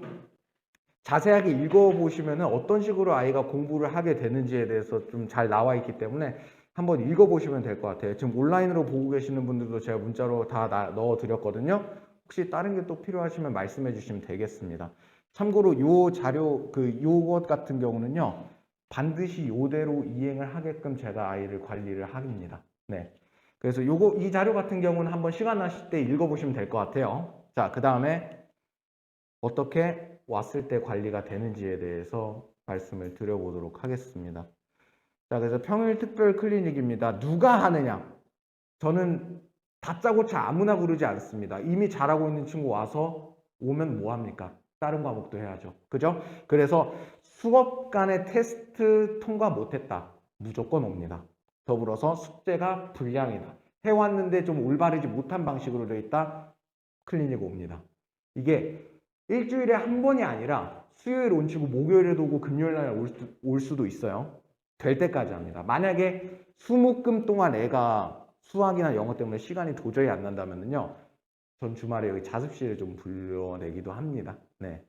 자세하게 읽어보시면 어떤 식으로 아이가 공부를 하게 되는지에 대해서 좀 잘 나와 있기 때문에 한번 읽어보시면 될 것 같아요. 지금 온라인으로 보고 계시는 분들도 제가 문자로 다 넣어드렸거든요. 혹시 다른 게 또 필요하시면 말씀해 주시면 되겠습니다. 참고로 요 자료, 요것 같은 경우는요. 반드시 요대로 이행을 하게끔 제가 아이를 관리를 합니다. 네. 그래서 이 자료 같은 경우는 한번 시간 나실 때 읽어보시면 될 것 같아요. 자, 그 다음에 어떻게 왔을 때 관리가 되는지에 대해서 말씀을 드려보도록 하겠습니다. 자, 그래서 평일 특별 클리닉입니다. 누가 하느냐? 저는 다짜고짜 아무나 부르지 않습니다. 이미 잘하고 있는 친구 와서 오면 뭐 합니까? 다른 과목도 해야죠. 그죠? 그래서 수업 간의 테스트 통과 못했다. 무조건 옵니다. 더불어서 숙제가 불량이다. 해왔는데 좀 올바르지 못한 방식으로 되어 있다. 클리닉 옵니다. 이게 일주일에 한 번이 아니라 수요일 온치고 목요일에도 오고 금요일 날 올 수도 있어요. 될 때까지 합니다. 만약에 수목금 동안 애가 수학이나 영어 때문에 시간이 도저히 안 난다면요. 전 주말에 여기 자습실에 좀 불러내기도 합니다. 네.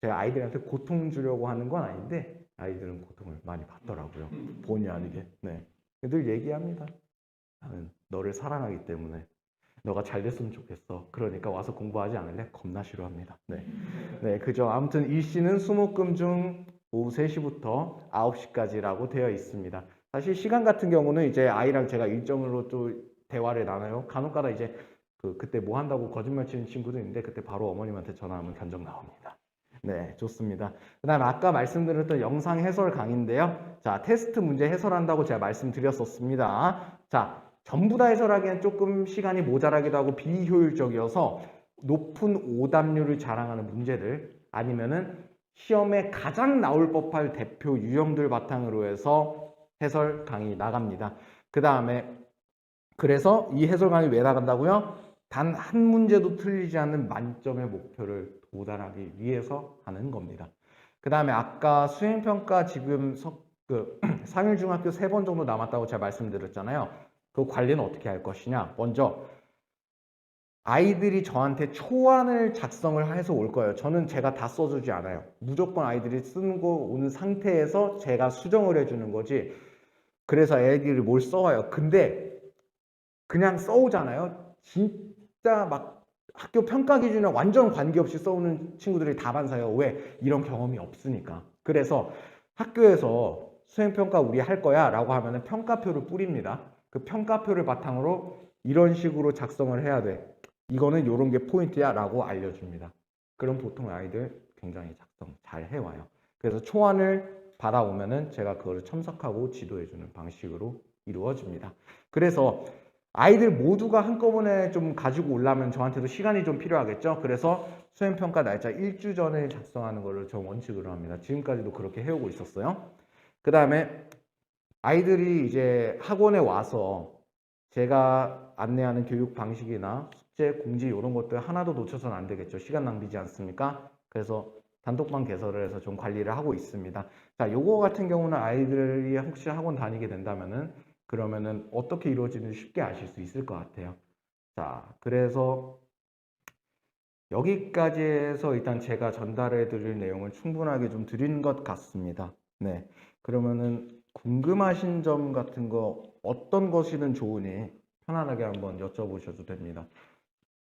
제가 아이들한테 고통 주려고 하는 건 아닌데 아이들은 고통을 많이 받더라고요. 본의 아니게. 네. 늘 얘기합니다. 나는 너를 사랑하기 때문에 너가 잘 됐으면 좋겠어. 그러니까 와서 공부하지 않을래? 겁나 싫어합니다. 네. 네, 그죠. 아무튼 일시는 수목금 중 오후 3시부터 9시까지라고 되어 있습니다. 사실 시간 같은 경우는 이제 아이랑 제가 일정으로 또 대화를 나눠요. 간혹가다 이제 그때 뭐 한다고 거짓말 치는 친구도 있는데 그때 바로 어머님한테 전화하면 견적 나옵니다. 네, 좋습니다. 그 다음에 아까 말씀드렸던 영상 해설 강의인데요. 자, 테스트 문제 해설한다고 제가 말씀드렸었습니다. 자, 전부 다 해설하기엔 조금 시간이 모자라기도 하고 비효율적이어서 높은 오답률을 자랑하는 문제들 아니면은 시험에 가장 나올 법할 대표 유형들 바탕으로 해서 해설 강의 나갑니다. 그 다음에 그래서 이 해설 강의 왜 나간다고요? 단 한 문제도 틀리지 않는 만점의 목표를 도달하기 위해서 하는 겁니다. 그 다음에 아까 수행평가 지금 상일중학교 3번 정도 남았다고 제가 말씀드렸잖아요. 그 관리는 어떻게 할 것이냐? 먼저 아이들이 저한테 초안을 작성을 해서 올 거예요. 저는 제가 다 써주지 않아요. 무조건 아이들이 쓰는 거 오는 상태에서 제가 수정을 해주는 거지. 그래서 애들이 뭘 써와요. 근데 그냥 써오잖아요. 진짜 막 학교 평가 기준에 완전 관계없이 써오는 친구들이 다반사예요. 왜? 이런 경험이 없으니까. 그래서 학교에서 수행평가 우리 할 거야 라고 하면 평가표를 뿌립니다. 그 평가표를 바탕으로 이런 식으로 작성을 해야 돼. 이거는 이런 게 포인트야 라고 알려줍니다. 그럼 보통 아이들 굉장히 작성 잘 해와요. 그래서 초안을 받아오면은 제가 그걸 첨삭하고 지도해주는 방식으로 이루어집니다. 그래서 아이들 모두가 한꺼번에 좀 가지고 오려면 저한테도 시간이 좀 필요하겠죠. 그래서 수행평가 날짜 1주 전에 작성하는 거를 저 원칙으로 합니다. 지금까지도 그렇게 해오고 있었어요. 그 다음에 아이들이 이제 학원에 와서 제가 안내하는 교육 방식이나 숙제, 공지 이런 것들 하나도 놓쳐서는 안 되겠죠. 시간 낭비지 않습니까? 그래서 단톡방 개설을 해서 좀 관리를 하고 있습니다. 자, 요거 같은 경우는 아이들이 혹시 학원 다니게 된다면은 그러면은 어떻게 이루어지는지 쉽게 아실 수 있을 것 같아요. 자, 그래서 여기까지 해서 일단 제가 전달해 드릴 내용을 충분하게 좀 드린 것 같습니다. 네. 그러면은 궁금하신 점 같은 거 어떤 것이든 좋으니 편안하게 한번 여쭤보셔도 됩니다.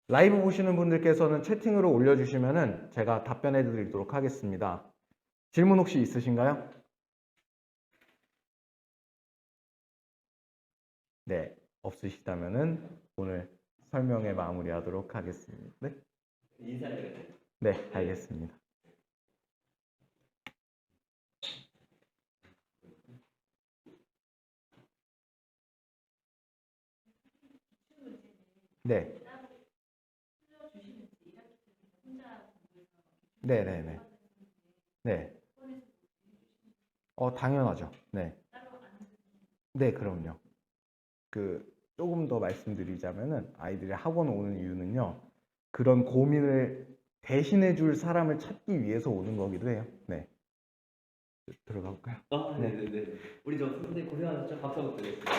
라이브 보시는 분들께서는 채팅으로 올려주시면은 제가 답변해 드리도록 하겠습니다. 질문 혹시 있으신가요? 네, 없으시다면은 오늘 설명에 마무리하도록 하겠습니다. 네? 인사를. 네, 알겠습니다. 네. 네네네. 네. 당연하죠. 네. 네, 그럼요. 조금 더 말씀드리자면은 아이들이 학원 오는 이유는요. 그런 고민을 대신해 줄 사람을 찾기 위해서 오는 거기도 해요. 네. 들어가 볼까요? 네. 네네네. 우리 저 선생님 고생하셨죠? 박수 한번 드리겠습니다.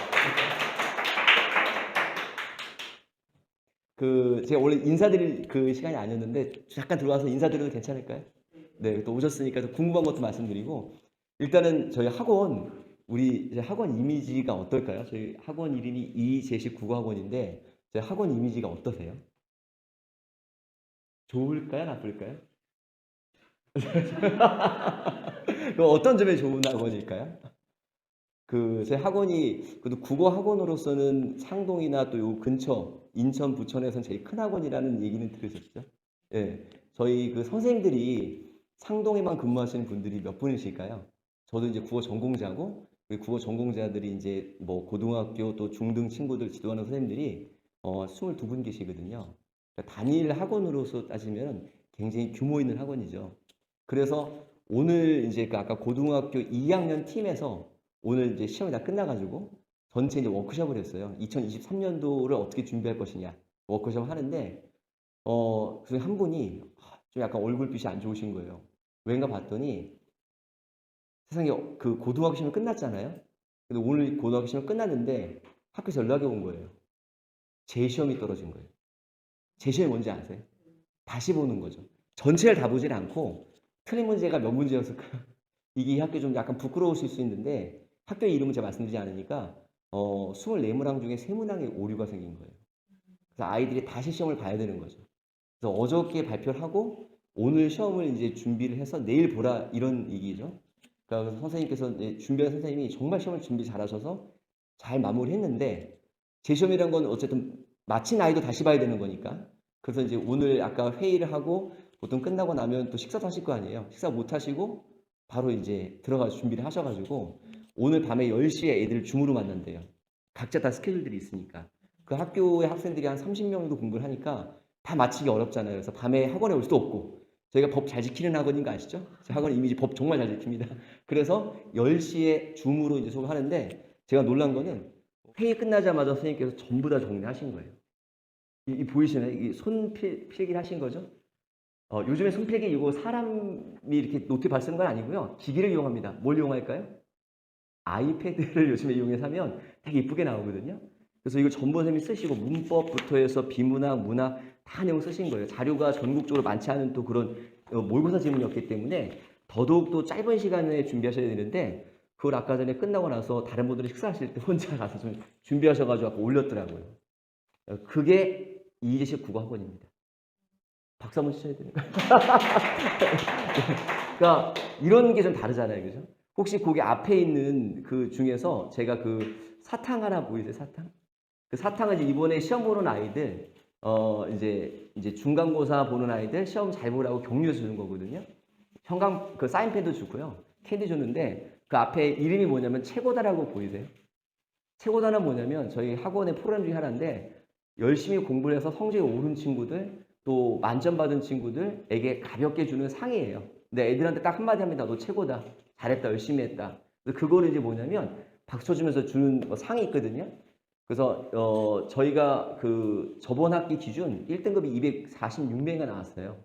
제가 원래 인사드릴 그 시간이 아니었는데 잠깐 들어와서 인사드려도 괜찮을까요? 네, 또 오셨으니까 또 궁금한 것도 말씀드리고 일단은 저희 학원 우리 이제 학원 이미지가 어떨까요? 저희 학원 이름이 이재식 국어학원인데 저희 학원 이미지가 어떠세요? 좋을까요? 나쁠까요? 그럼 어떤 점에 좋은 학원일까요? 제 학원이 그래도 국어 학원으로서는 상동이나 또 요 근처 인천 부천에서는 제일 큰 학원이라는 얘기는 들으셨죠? 예, 저희 그 선생님들이 상동에만 근무하시는 분들이 몇 분이실까요? 저도 이제 국어 전공자고 우리 국어 전공자들이 이제 뭐 고등학교 또 중등 친구들 지도하는 선생님들이 22분 계시거든요. 그러니까 단일 학원으로서 따지면 굉장히 규모 있는 학원이죠. 그래서 오늘 이제 그 아까 고등학교 2학년 팀에서 오늘 이제 시험이 다 끝나가지고 전체 이제 워크숍을 했어요. 2023년도를 어떻게 준비할 것이냐 워크숍을 하는데 그중에 한 분이 좀 약간 얼굴빛이 안 좋으신 거예요. 왜인가 봤더니 세상에 그 고등학교 시험이 끝났잖아요. 근데 오늘 고등학교 시험이 끝났는데 학교에서 연락이 온 거예요. 재시험이 떨어진 거예요. 재시험이 뭔지 아세요? 다시 보는 거죠. 전체를 다 보질 않고 틀린 문제가 몇 문제였을까요? 이게 이 학교 좀 약간 부끄러우실 수 있는데 학교 이름은 제가 말씀드리지 않으니까 24문항 중에 3문항에 오류가 생긴 거예요. 그래서 아이들이 다시 시험을 봐야 되는 거죠. 그래서 어저께 발표를 하고 오늘 시험을 이제 준비를 해서 내일 보라 이런 얘기죠. 그러니까 선생님께서 이제 준비한 선생님이 정말 시험을 준비 잘하셔서 잘 마무리했는데 재시험이란 건 어쨌든 마친 아이도 다시 봐야 되는 거니까 그래서 이제 오늘 아까 회의를 하고 보통 끝나고 나면 또 식사도 하실 거 아니에요. 식사 못 하시고 바로 이제 들어가서 준비를 하셔가지고 오늘 밤에 10시에 애들 줌으로 만난대요. 각자 다 스케줄들이 있으니까. 그 학교의 학생들이 한 30명 정도 공부를 하니까 다 마치기 어렵잖아요. 그래서 밤에 학원에 올 수도 없고 저희가 법 잘 지키는 학원인 거 아시죠? 제 학원 이미지 법 정말 잘 지킵니다. 그래서 10시에 줌으로 이제 수업을 하는데 제가 놀란 거는 회의 끝나자마자 선생님께서 전부 다 정리하신 거예요. 이 보이시나요? 이 손필기를 하신 거죠? 요즘에 손필기 이거 사람이 이렇게 노트 받쓰는 건 아니고요. 기기를 이용합니다. 뭘 이용할까요? 아이패드를 요즘에 이용해서 하면 되게 이쁘게 나오거든요. 그래서 이거 전부 선생님이 쓰시고 문법부터 해서 비문학, 문학 다 내용 쓰신 거예요. 자료가 전국적으로 많지 않은 또 그런 모의고사 지문이었기 때문에 더더욱 또 짧은 시간에 준비하셔야 되는데 그걸 아까 전에 끝나고 나서 다른 분들이 식사하실 때 혼자 가서 좀 준비하셔가지고 아까 올렸더라고요. 그게 이재식 국어학원입니다. 박수 한번 치셔야 되는 거예요. 그러니까 이런 게 좀 다르잖아요. 그죠? 혹시 거기 앞에 있는 그 중에서 제가 그 사탕 하나 보이세요? 사탕? 그 사탕은 이제 이번에 시험 보는 아이들, 이제 중간고사 보는 아이들 시험 잘 보라고 격려 주는 거거든요. 그 사인펜도 주고요. 캔디 주는데 그 앞에 이름이 뭐냐면 최고다라고 보이세요? 최고다는 뭐냐면 저희 학원의 프로그램 중에 하나인데 열심히 공부를 해서 성적이 오른 친구들 또 만점 받은 친구들에게 가볍게 주는 상이에요. 근데 애들한테 딱 한마디 합니다. 너 최고다. 잘했다. 열심히 했다. 그거를 이제 뭐냐면 박수 쳐주면서 주는 상이 있거든요. 그래서 저희가 그 저번 학기 기준 1등급이 246명이 나왔어요.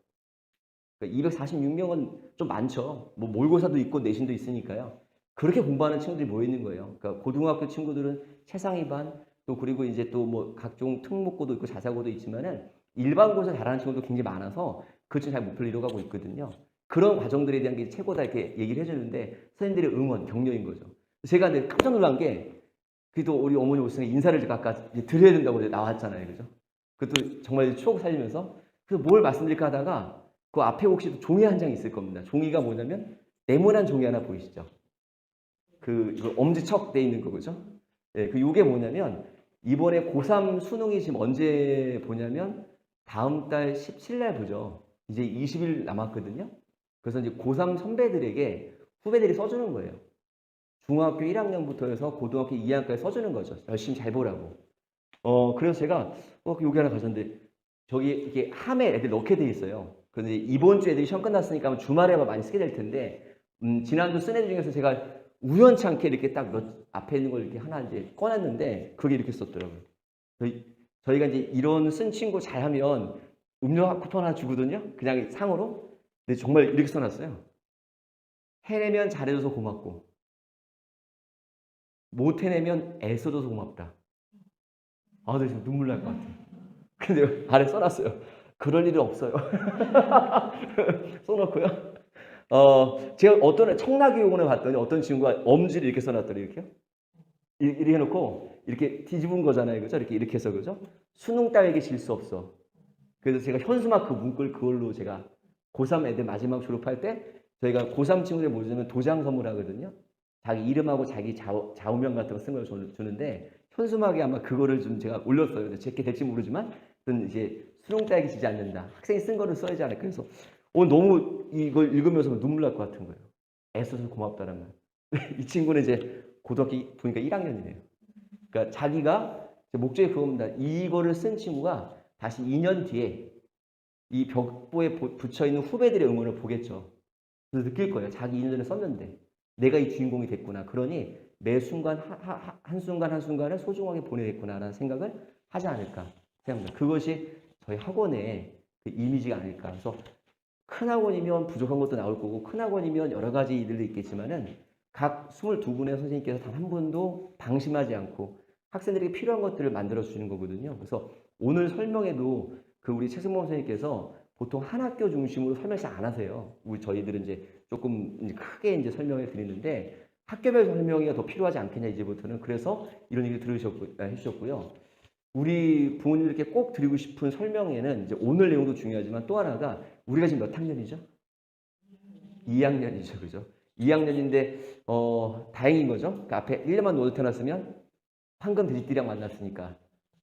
246명은 좀 많죠. 뭐 모의고사도 있고 내신도 있으니까요. 그렇게 공부하는 친구들이 모여 있는 거예요. 그러니까 고등학교 친구들은 최상위 반, 또 그리고 이제 또 뭐 각종 특목고도 있고 자사고도 있지만은 일반고사 잘하는 친구도 굉장히 많아서 그것 잘 목표를 이뤄가고 있거든요. 그런 과정들에 대한 게 최고다 이렇게 얘기를 해주는데 선생님들의 응원, 격려인 거죠. 제가 근데 깜짝 놀란 게 그래도 우리 어머니 오시는 인사를 제가 아까 드려야 된다고 나왔잖아요. 그죠? 그것도 정말 추억 살리면서 그래서 뭘 말씀드릴까 하다가 그 앞에 혹시 종이 한 장이 있을 겁니다. 종이가 뭐냐면 네모난 종이 하나 보이시죠? 이거 엄지척 돼 있는 거 그죠? 예, 요게 뭐냐면 이번에 고3 수능이 지금 언제 보냐면 다음 달 17일 날 보죠. 이제 20일 남았거든요. 그래서 이제 고3 선배들에게 후배들이 써주는 거예요. 중학교 1학년부터 해서 고등학교 2학년까지 써주는 거죠. 열심히 잘 보라고. 그래서 제가 여기 하나 가졌는데 저기 이렇게 함에 애들 넣게 돼 있어요. 근데 이번 주 애들이 시험 끝났으니까 아마 주말에 아마 많이 쓰게 될 텐데 지난주 쓴 애들 중에서 제가 우연치 않게 이렇게 딱 앞에 있는 걸 이렇게 하나 이제 꺼냈는데 그게 이렇게 썼더라고요. 저희가 이제 이런 쓴 친구 잘하면 음료 쿠폰 하나 주거든요. 그냥 상으로. 근데 정말 이렇게 써놨어요. 해내면 잘해줘서 고맙고 못 해내면 애써줘서 고맙다. 아, 나 지금 눈물 날 것 같아. 근데 아래 써놨어요. 그럴 일은 없어요. 써놓고요. 제가 어떤 청라교육원을 봤더니 어떤 친구가 엄지를 이렇게 써놨더니 이렇게요. 이렇게 해놓고 이렇게 뒤집은 거잖아요, 그죠? 이렇게 해서 그죠? 수능 따위에게 질 수 없어. 그래서 제가 현수막 문구를 그걸로 제가 고3 애들 마지막 졸업할 때 저희가 고3 친구들 모르면 도장 선물하거든요. 자기 이름하고 자기 좌우명 같은 거 쓴 걸 주는데 현수막에 아마 그거를 좀 제가 올렸어요. 제게 될지 모르지만 이제 수능 따위에게 지지 않는다. 학생이 쓴 거를 써야지 않을까. 그래서 너무 이걸 읽으면서 눈물 날 것 같은 거예요. 애써서 고맙다는 말. 이 친구는 이제 고등학교 보니까 1학년이네요. 그러니까 자기가 목적이 그겁니다. 이거를 쓴 친구가 다시 2년 뒤에 이 벽보에 붙여 있는 후배들의 응원을 보겠죠. 그래서 느낄 거예요. 자기 2년 전에 썼는데 내가 이 주인공이 됐구나. 그러니 매 순간 한순간 한순간을 소중하게 보내겠구나라는 생각을 하지 않을까 생각합니다. 그것이 저희 학원의 그 이미지가 아닐까. 그래서 큰 학원이면 부족한 것도 나올 거고 큰 학원이면 여러 가지 일들도 있겠지만은 각 22분의 선생님께서 단 한 분도 방심하지 않고 학생들에게 필요한 것들을 만들어 주시는 거거든요. 그래서 오늘 설명에도 우리 최승범 선생님께서 보통 한 학교 중심으로 설명 잘 안 하세요. 저희들은 이제 조금 이제 크게 이제 설명을 드리는데 학교별 설명이 더 필요하지 않겠냐 이제부터는. 그래서 이런 얘기를 해주셨고요. 우리 부모님들께 꼭 드리고 싶은 설명에는 이제 오늘 내용도 중요하지만 또 하나가 우리가 지금 몇 학년이죠? 2학년이죠, 그죠? 2학년인데 다행인 거죠. 그 앞에 1년만 노릇해놨으면 황금 돼지띠랑 만났으니까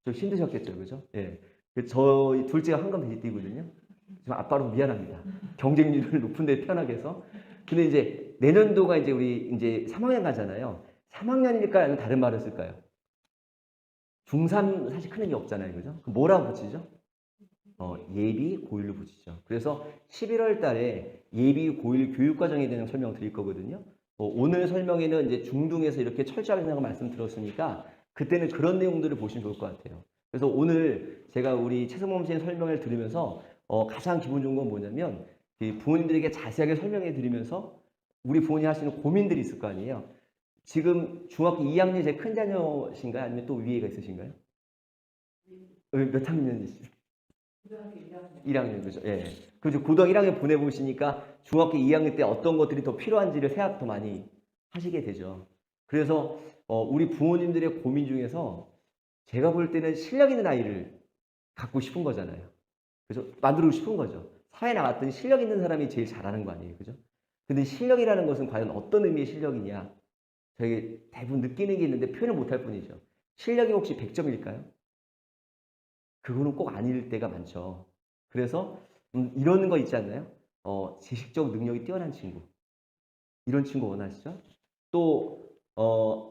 좀 힘드셨겠죠, 그죠? 예, 저희 둘째가 황금 돼지띠거든요. 지금 아빠로 미안합니다. 경쟁률을 높은 데 태어나게 해서. 근데 이제 내년도가 이제 우리 이제 3학년 가잖아요. 3학년일까요? 아니면 다른 말을 쓸까요? 중3 사실 큰 의미 없잖아요, 그죠? 뭐라고 붙이죠? 예비 고1로 붙이죠. 그래서 11월 달에 예비 고1 교육과정에 대한 설명을 드릴 거거든요. 오늘 설명에는 이제 중등에서 이렇게 철저하게 생각을 말씀드렸으니까 그때는 그런 내용들을 보시면 좋을 것 같아요. 그래서 오늘 제가 우리 최승범 선생님 설명을 들으면서 가장 기분 좋은 건 뭐냐면 부모님들에게 자세하게 설명해 드리면서 우리 부모님 하시는 고민들이 있을 거 아니에요. 지금 중학교 2학년이 제일 큰 자녀신가요? 아니면 또 위에가 있으신가요? 몇 학년이시죠? 1학년, 그죠? 예. 그죠. 고등학교 1학년 보내보시니까 중학교 2학년 때 어떤 것들이 더 필요한지를 생각 더 많이 하시게 되죠. 그래서 우리 부모님들의 고민 중에서 제가 볼 때는 실력 있는 아이를 갖고 싶은 거잖아요. 그죠? 만들고 싶은 거죠. 사회에 나갔더니 실력 있는 사람이 제일 잘하는 거 아니에요. 그죠? 근데 실력이라는 것은 과연 어떤 의미의 실력이냐? 저희 대부분 느끼는 게 있는데 표현을 못할 뿐이죠. 실력이 혹시 100점일까요? 그거는 꼭 아닐 때가 많죠. 그래서 이런 거 있지 않나요? 지식적 능력이 뛰어난 친구. 이런 친구 원하시죠? 또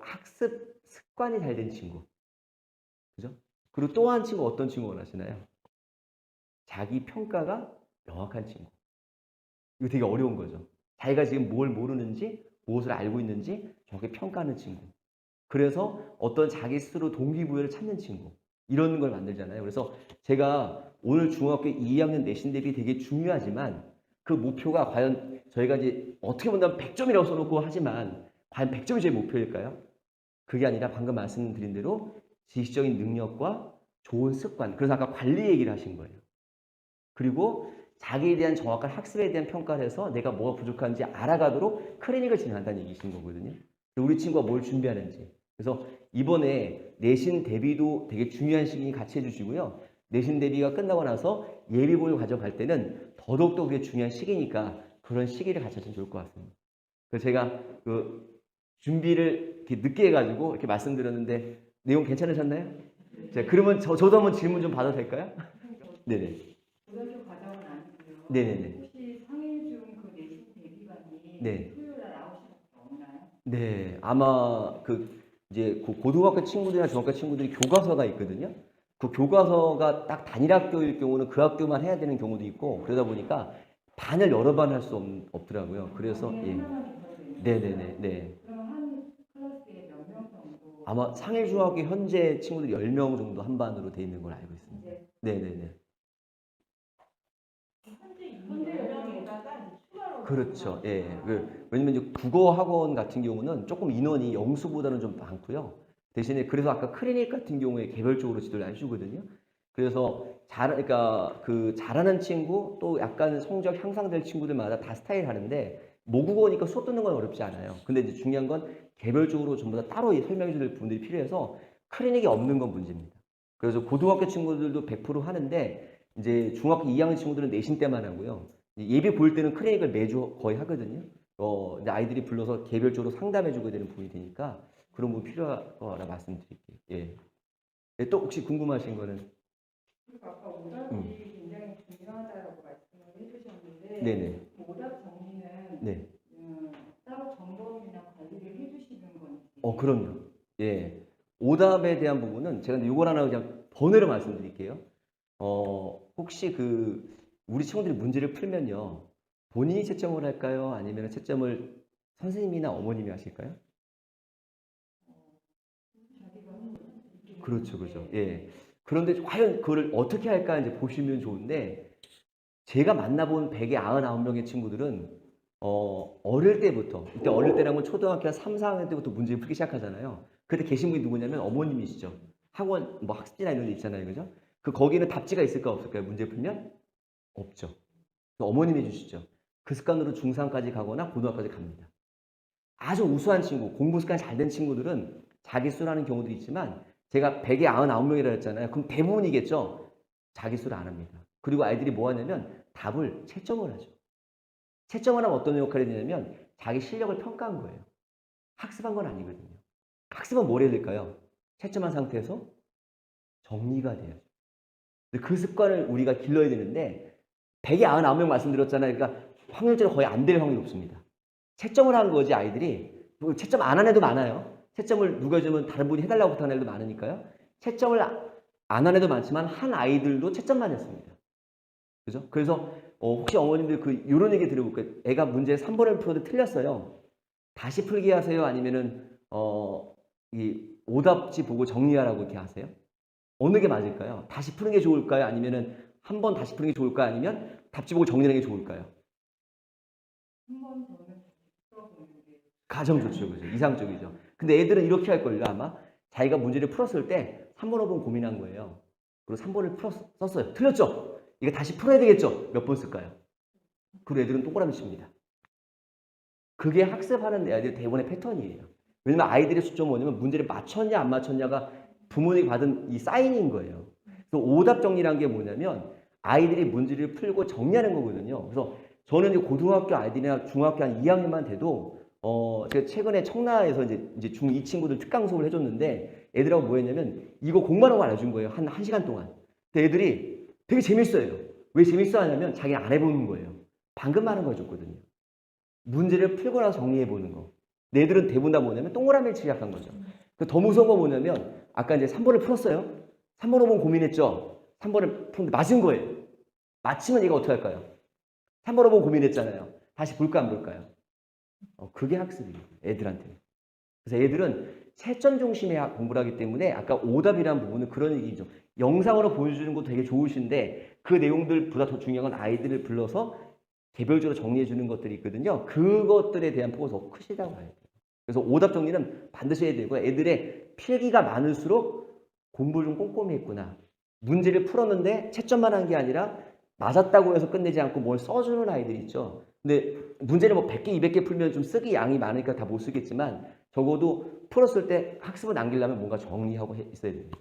학습 습관이 잘 된 친구. 그죠? 그리고 또 한 친구 어떤 친구 원하시나요? 자기 평가가 명확한 친구. 이거 되게 어려운 거죠. 자기가 지금 뭘 모르는지 무엇을 알고 있는지 정확히 평가하는 친구. 그래서 어떤 자기 스스로 동기부여를 찾는 친구. 이런 걸 만들잖아요. 그래서 제가 오늘 중학교 2학년 내신 대비 되게 중요하지만 그 목표가 과연 저희가 이제 어떻게 본다면 100점이라고 써놓고 하지만 과연 100점이 제 목표일까요? 그게 아니라 방금 말씀드린 대로 지식적인 능력과 좋은 습관. 그래서 아까 관리 얘기를 하신 거예요. 그리고 자기에 대한 정확한 학습에 대한 평가를 해서 내가 뭐가 부족한지 알아가도록 클리닉을 진행한다는 얘기신 거거든요. 우리 친구가 뭘 준비하는지. 그래서 이번에 내신 대비도 되게 중요한 시기 같이 해주시고요. 내신 대비가 끝나고 나서 예비 보유 과정 갈 때는 더더욱더 그게 중요한 시기니까 그런 시기를 같이 하시면 좋을 것 같습니다. 그래서 제가 그 준비를 이렇게 늦게 해가지고 이렇게 말씀드렸는데 내용 괜찮으셨나요? 자, 그러면 저도 한번 질문 좀 받아도 될까요? 네네. 고등학교 과정은 아니고요. 네네네. 혹시 상해중 그 내신 대비반이 네. 토요일 날 9시부터 없나요? 네, 아마 그 이제 고등학교 친구들이나 중학교 친구들이 교과서가 있거든요. 그 교과서가 딱 단일 학교일 경우는 그 학교만 해야 되는 경우도 있고 그러다 보니까 반을 여러 반 할 수 없더라고요. 그래서 예. 하나만 더 되는 네네네. 네. 그럼 한 클래스에 몇 명 정도? 아마 상해중학교 현재 친구들이 10명 정도 한 반으로 돼 있는 걸 알고 있습니다. 이제 네네네. 현재 10명에다가 추가로 그렇죠. 예. 왜냐면 이제 국어 학원 같은 경우는 조금 인원이 영수보다는 좀 많고요. 대신에 그래서 아까 클리닉 같은 경우에 개별적으로 지도를 해주거든요. 그래서 그러니까 그 잘하는 친구 또 약간 성적 향상될 친구들마다 다 스타일 하는데 모국어니까 수업 듣는 건 어렵지 않아요. 근데 이제 중요한 건 개별적으로 전부 다 따로 설명해 줄 분들이 필요해서 클리닉이 없는 건 문제입니다. 그래서 고등학교 친구들도 100% 하는데 이제 중학교 2학년 친구들은 내신 때만 하고요. 예비 볼 때는 클리닉을 매주 거의 하거든요. 이제 아이들이 불러서 개별적으로 상담해주게 되는 부분이 되니까 그런 부분 필요할 거라 말씀드릴게요. 예. 네, 또 혹시 궁금하신 거는? 그리고 아까 오답이 굉장히 중요하다고 말씀을 해주셨는데 네네. 오답 정리는 네. 따로 점검이나 관리를 해주시는 건지. 그럼요. 예. 오답에 대한 부분은 제가 이걸 하나 그냥 번외로 말씀드릴게요. 혹시 우리 친구들이 문제를 풀면요. 본인이 채점을 할까요? 아니면 채점을 선생님이나 어머님이 하실까요? 그렇죠, 그렇죠. 예. 그런데 과연 그걸 어떻게 할까 이제 보시면 좋은데, 제가 만나본 199명의 친구들은, 어릴 때부터, 이때 어릴 때라면 초등학교 한 3, 4학년 때부터 문제를 풀기 시작하잖아요. 그때 계신 분이 누구냐면 어머님이시죠. 학원, 뭐 학습지나 이런 데 있잖아요. 그죠? 거기는 답지가 있을까 없을까요? 문제 풀면? 없죠. 어머님이 해주시죠. 그 습관으로 중3까지 가거나 고등학교까지 갑니다. 아주 우수한 친구, 공부 습관이 잘 된 친구들은 자기 수라는 경우도 있지만 제가 199명이라 했잖아요. 그럼 대부분이겠죠. 자기 수를 안 합니다. 그리고 아이들이 뭐 하냐면 답을 채점을 하죠. 채점을 하면 어떤 역할이 되냐면 자기 실력을 평가한 거예요. 학습한 건 아니거든요. 학습은 뭘 해야 될까요? 채점한 상태에서 정리가 돼야죠. 그 습관을 우리가 길러야 되는데 199명 말씀드렸잖아요. 그러니까 확률적으로 거의 안 될 확률이 높습니다. 채점을 한 거지 아이들이. 채점 안 한 애도 많아요. 채점을 누가 주면 다른 분이 해달라고 부탁하는 애도 많으니까요. 채점을 안 한 애도 많지만 한 아이들도 채점만 했습니다. 그죠? 그래서 혹시 어머님들 이런 얘기 들어볼까요? 애가 문제 3번을 풀어도 틀렸어요. 다시 풀기 하세요? 아니면은 이 오답지 보고 정리하라고 이렇게 하세요? 어느 게 맞을까요? 다시 푸는 게 좋을까요? 아니면은 한 번 다시 푸는 게 좋을까요? 아니면 답지 보고 정리하는 게 좋을까요? 한 번 더는 풀어보는 게 가장 좋죠. 그죠? 이상적이죠. 근데 애들은 이렇게 할 걸요. 아마 자기가 문제를 풀었을 때 3번, 5번 고민한 거예요. 그리고 3번을 썼어요. 틀렸죠? 이거 다시 풀어야 되겠죠? 몇 번 쓸까요? 그리고 애들은 동그라미 칩니다. 그게 학습하는 애들 대부분의 패턴이에요. 왜냐면 아이들의 수점은 뭐냐면 문제를 맞췄냐 안 맞췄냐가 부모님이 받은 이 사인인 거예요. 그래서 오답 정리라는 게 뭐냐면 아이들이 문제를 풀고 정리하는 거거든요. 그래서 저는 이제 고등학교 아이들이나 중학교 한 2학년만 돼도 제가 최근에 청라에서 이제 중2 친구들 특강 수업을 해줬는데 애들하고 뭐 했냐면 이거 공부하는 거 알려준 거예요. 한 1시간 동안. 근데 애들이 되게 재밌어요. 왜 재밌어 하냐면 자기가 안 해보는 거예요. 방금 하는 거 해줬거든요. 문제를 풀고 나서 정리해보는 거. 근데 애들은 대부분 다 뭐냐면 동그라미를 치기 시작한 거죠. 더 무서운 거 뭐냐면 아까 이제 3번을 풀었어요. 3번, 5번 고민했죠. 3번을 풀었는데 맞은 거예요. 맞히면 얘가 어떻게 할까요? 3번, 5번 고민했잖아요. 다시 볼까 안 볼까요? 그게 학습이에요. 애들한테는. 그래서 애들은 채점 중심의 공부를 하기 때문에 아까 오답이라는 부분은 그런 얘기죠. 영상으로 보여주는 것도 되게 좋으신데 그 내용들보다 더 중요한 건 아이들을 불러서 개별적으로 정리해 주는 것들이 있거든요. 그것들에 대한 폭이 더 크시다고 봐야 돼요. 그래서 오답 정리는 반드시 해야 되고 애들의 필기가 많을수록 공부를 좀 꼼꼼히 했구나. 문제를 풀었는데 채점만 한 게 아니라 맞았다고 해서 끝내지 않고 뭘 써주는 아이들이 있죠. 근데 문제를 뭐 100개, 200개 풀면 좀 쓰기 양이 많으니까 다 못 쓰겠지만 적어도 풀었을 때 학습을 남기려면 뭔가 정리하고 있어야 됩니다.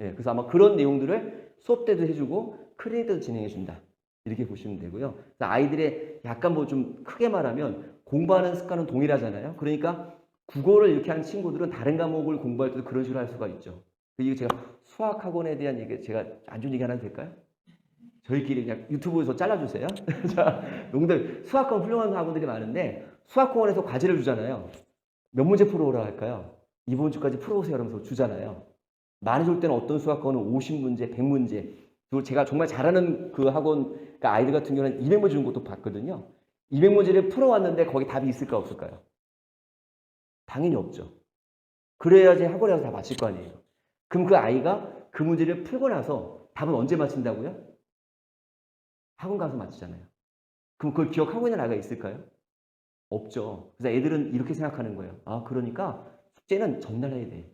예, 그래서 아마 그런 내용들을 수업 때도 해주고 클리닉 때도 진행해준다. 이렇게 보시면 되고요. 아이들의 약간 뭐 좀 크게 말하면 공부하는 습관은 동일하잖아요. 그러니까 국어를 이렇게 하는 친구들은 다른 과목을 공부할 때도 그런 식으로 할 수가 있죠. 이게 제가 수학 학원에 대한 얘기 제가 안 좋은 얘기 하나 될까요? 저희끼리 그냥 유튜브에서 잘라주세요. 자, 농담. 수학학원 훌륭한 학원들이 많은데 수학학원에서 과제를 주잖아요. 몇 문제 풀어오라 할까요? 이번 주까지 풀어오세요 하면서 주잖아요. 많이 줄 때는 어떤 수학학원은 50문제, 100문제. 그리고 제가 정말 잘하는 그 학원 그러니까 아이들 같은 경우는 200문제 준 것도 봤거든요. 200문제를 풀어왔는데 거기 답이 있을까 없을까요? 당연히 없죠. 그래야지 학원에 가서 다 맞힐 거 아니에요. 그럼 그 아이가 그 문제를 풀고 나서 답은 언제 맞힌다고요? 학원 가서 맞추잖아요. 그럼 그걸 기억하고 있는 아이가 있을까요? 없죠. 그래서 애들은 이렇게 생각하는 거예요. 아, 그러니까 숙제는 전날 해야 돼.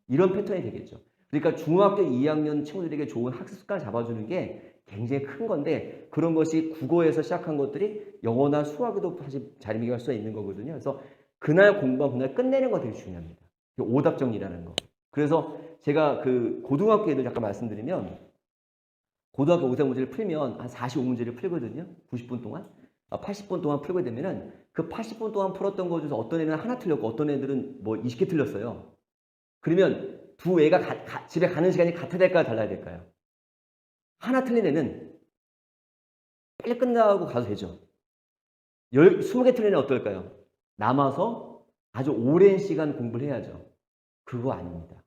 이런 패턴이 되겠죠. 그러니까 중학교 2학년 친구들에게 좋은 학습 습관을 잡아주는 게 굉장히 큰 건데 그런 것이 국어에서 시작한 것들이 영어나 수학에도 사실 자리매김할 수 있는 거거든요. 그래서 그날 공부한 그날 끝내는 거 되게 중요합니다. 오답 정리라는 거. 그래서 제가 그 고등학교 애들 잠깐 말씀드리면 고등학교 오답 문제를 풀면 한 45문제를 풀거든요. 90분 동안. 80분 동안 풀게 되면은 그 80분 동안 풀었던 거 중에서 어떤 애는 하나 틀렸고 어떤 애들은 뭐 20개 틀렸어요. 그러면 두 애가 집에 가는 시간이 같아야 될까요? 달라야 될까요? 하나 틀린 애는 빨리 끝나고 가도 되죠. 20개 틀린 애는 어떨까요? 남아서 아주 오랜 시간 공부를 해야죠. 그거 아닙니다.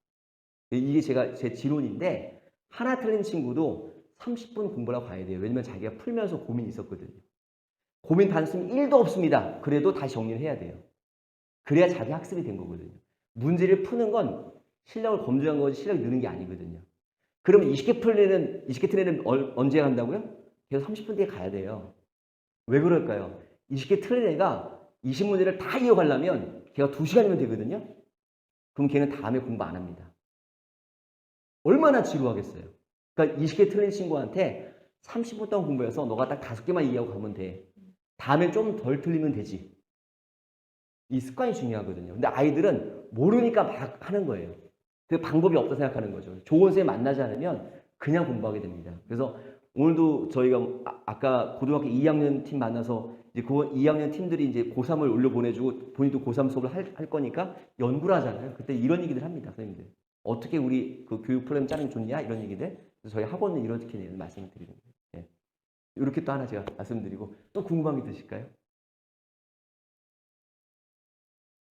이게 제 지론인데 하나 틀린 친구도 30분 공부를 하고 가야 돼요. 왜냐면 자기가 풀면서 고민이 있었거든요. 고민 단순히 1도 없습니다. 그래도 다시 정리를 해야 돼요. 그래야 자기 학습이 된 거거든요. 문제를 푸는 건 실력을 검증한 거지 실력이 느는 게 아니거든요. 그러면 20개 틀린 애는 언제 한다고요? 계속 30분 뒤에 가야 돼요. 왜 그럴까요? 20개 틀린 애가 20문제를 다 이어가려면 걔가 2시간이면 되거든요. 그럼 걔는 다음에 공부 안 합니다. 얼마나 지루하겠어요. 그러니까 20개 틀린 친구한테 30분 동안 공부해서 너가 딱 5개만 이해하고 가면 돼. 다음에 좀 덜 틀리면 되지. 이 습관이 중요하거든요. 근데 아이들은 모르니까 막 하는 거예요. 그 방법이 없다 생각하는 거죠. 좋은 선생님 만나지 않으면 그냥 공부하게 됩니다. 그래서 오늘도 저희가 아까 고등학교 2학년 팀 만나서 이제 그 2학년 팀들이 이제 고3을 올려 보내주고 본인도 고3 수업을 할 거니까 연구를 하잖아요. 그때 이런 얘기들 합니다, 선생님들. 어떻게 우리 그 교육 프로그램 짜는 게 좋냐 이런 얘기들. 그래서 저희 학원은 이렇게 말씀을 드리는 거예요. 예. 이렇게 또 하나 제가 말씀드리고 또 궁금한 게 있으실까요?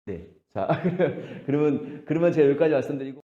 네. 자, 그러면 제가 여기까지 말씀드리고.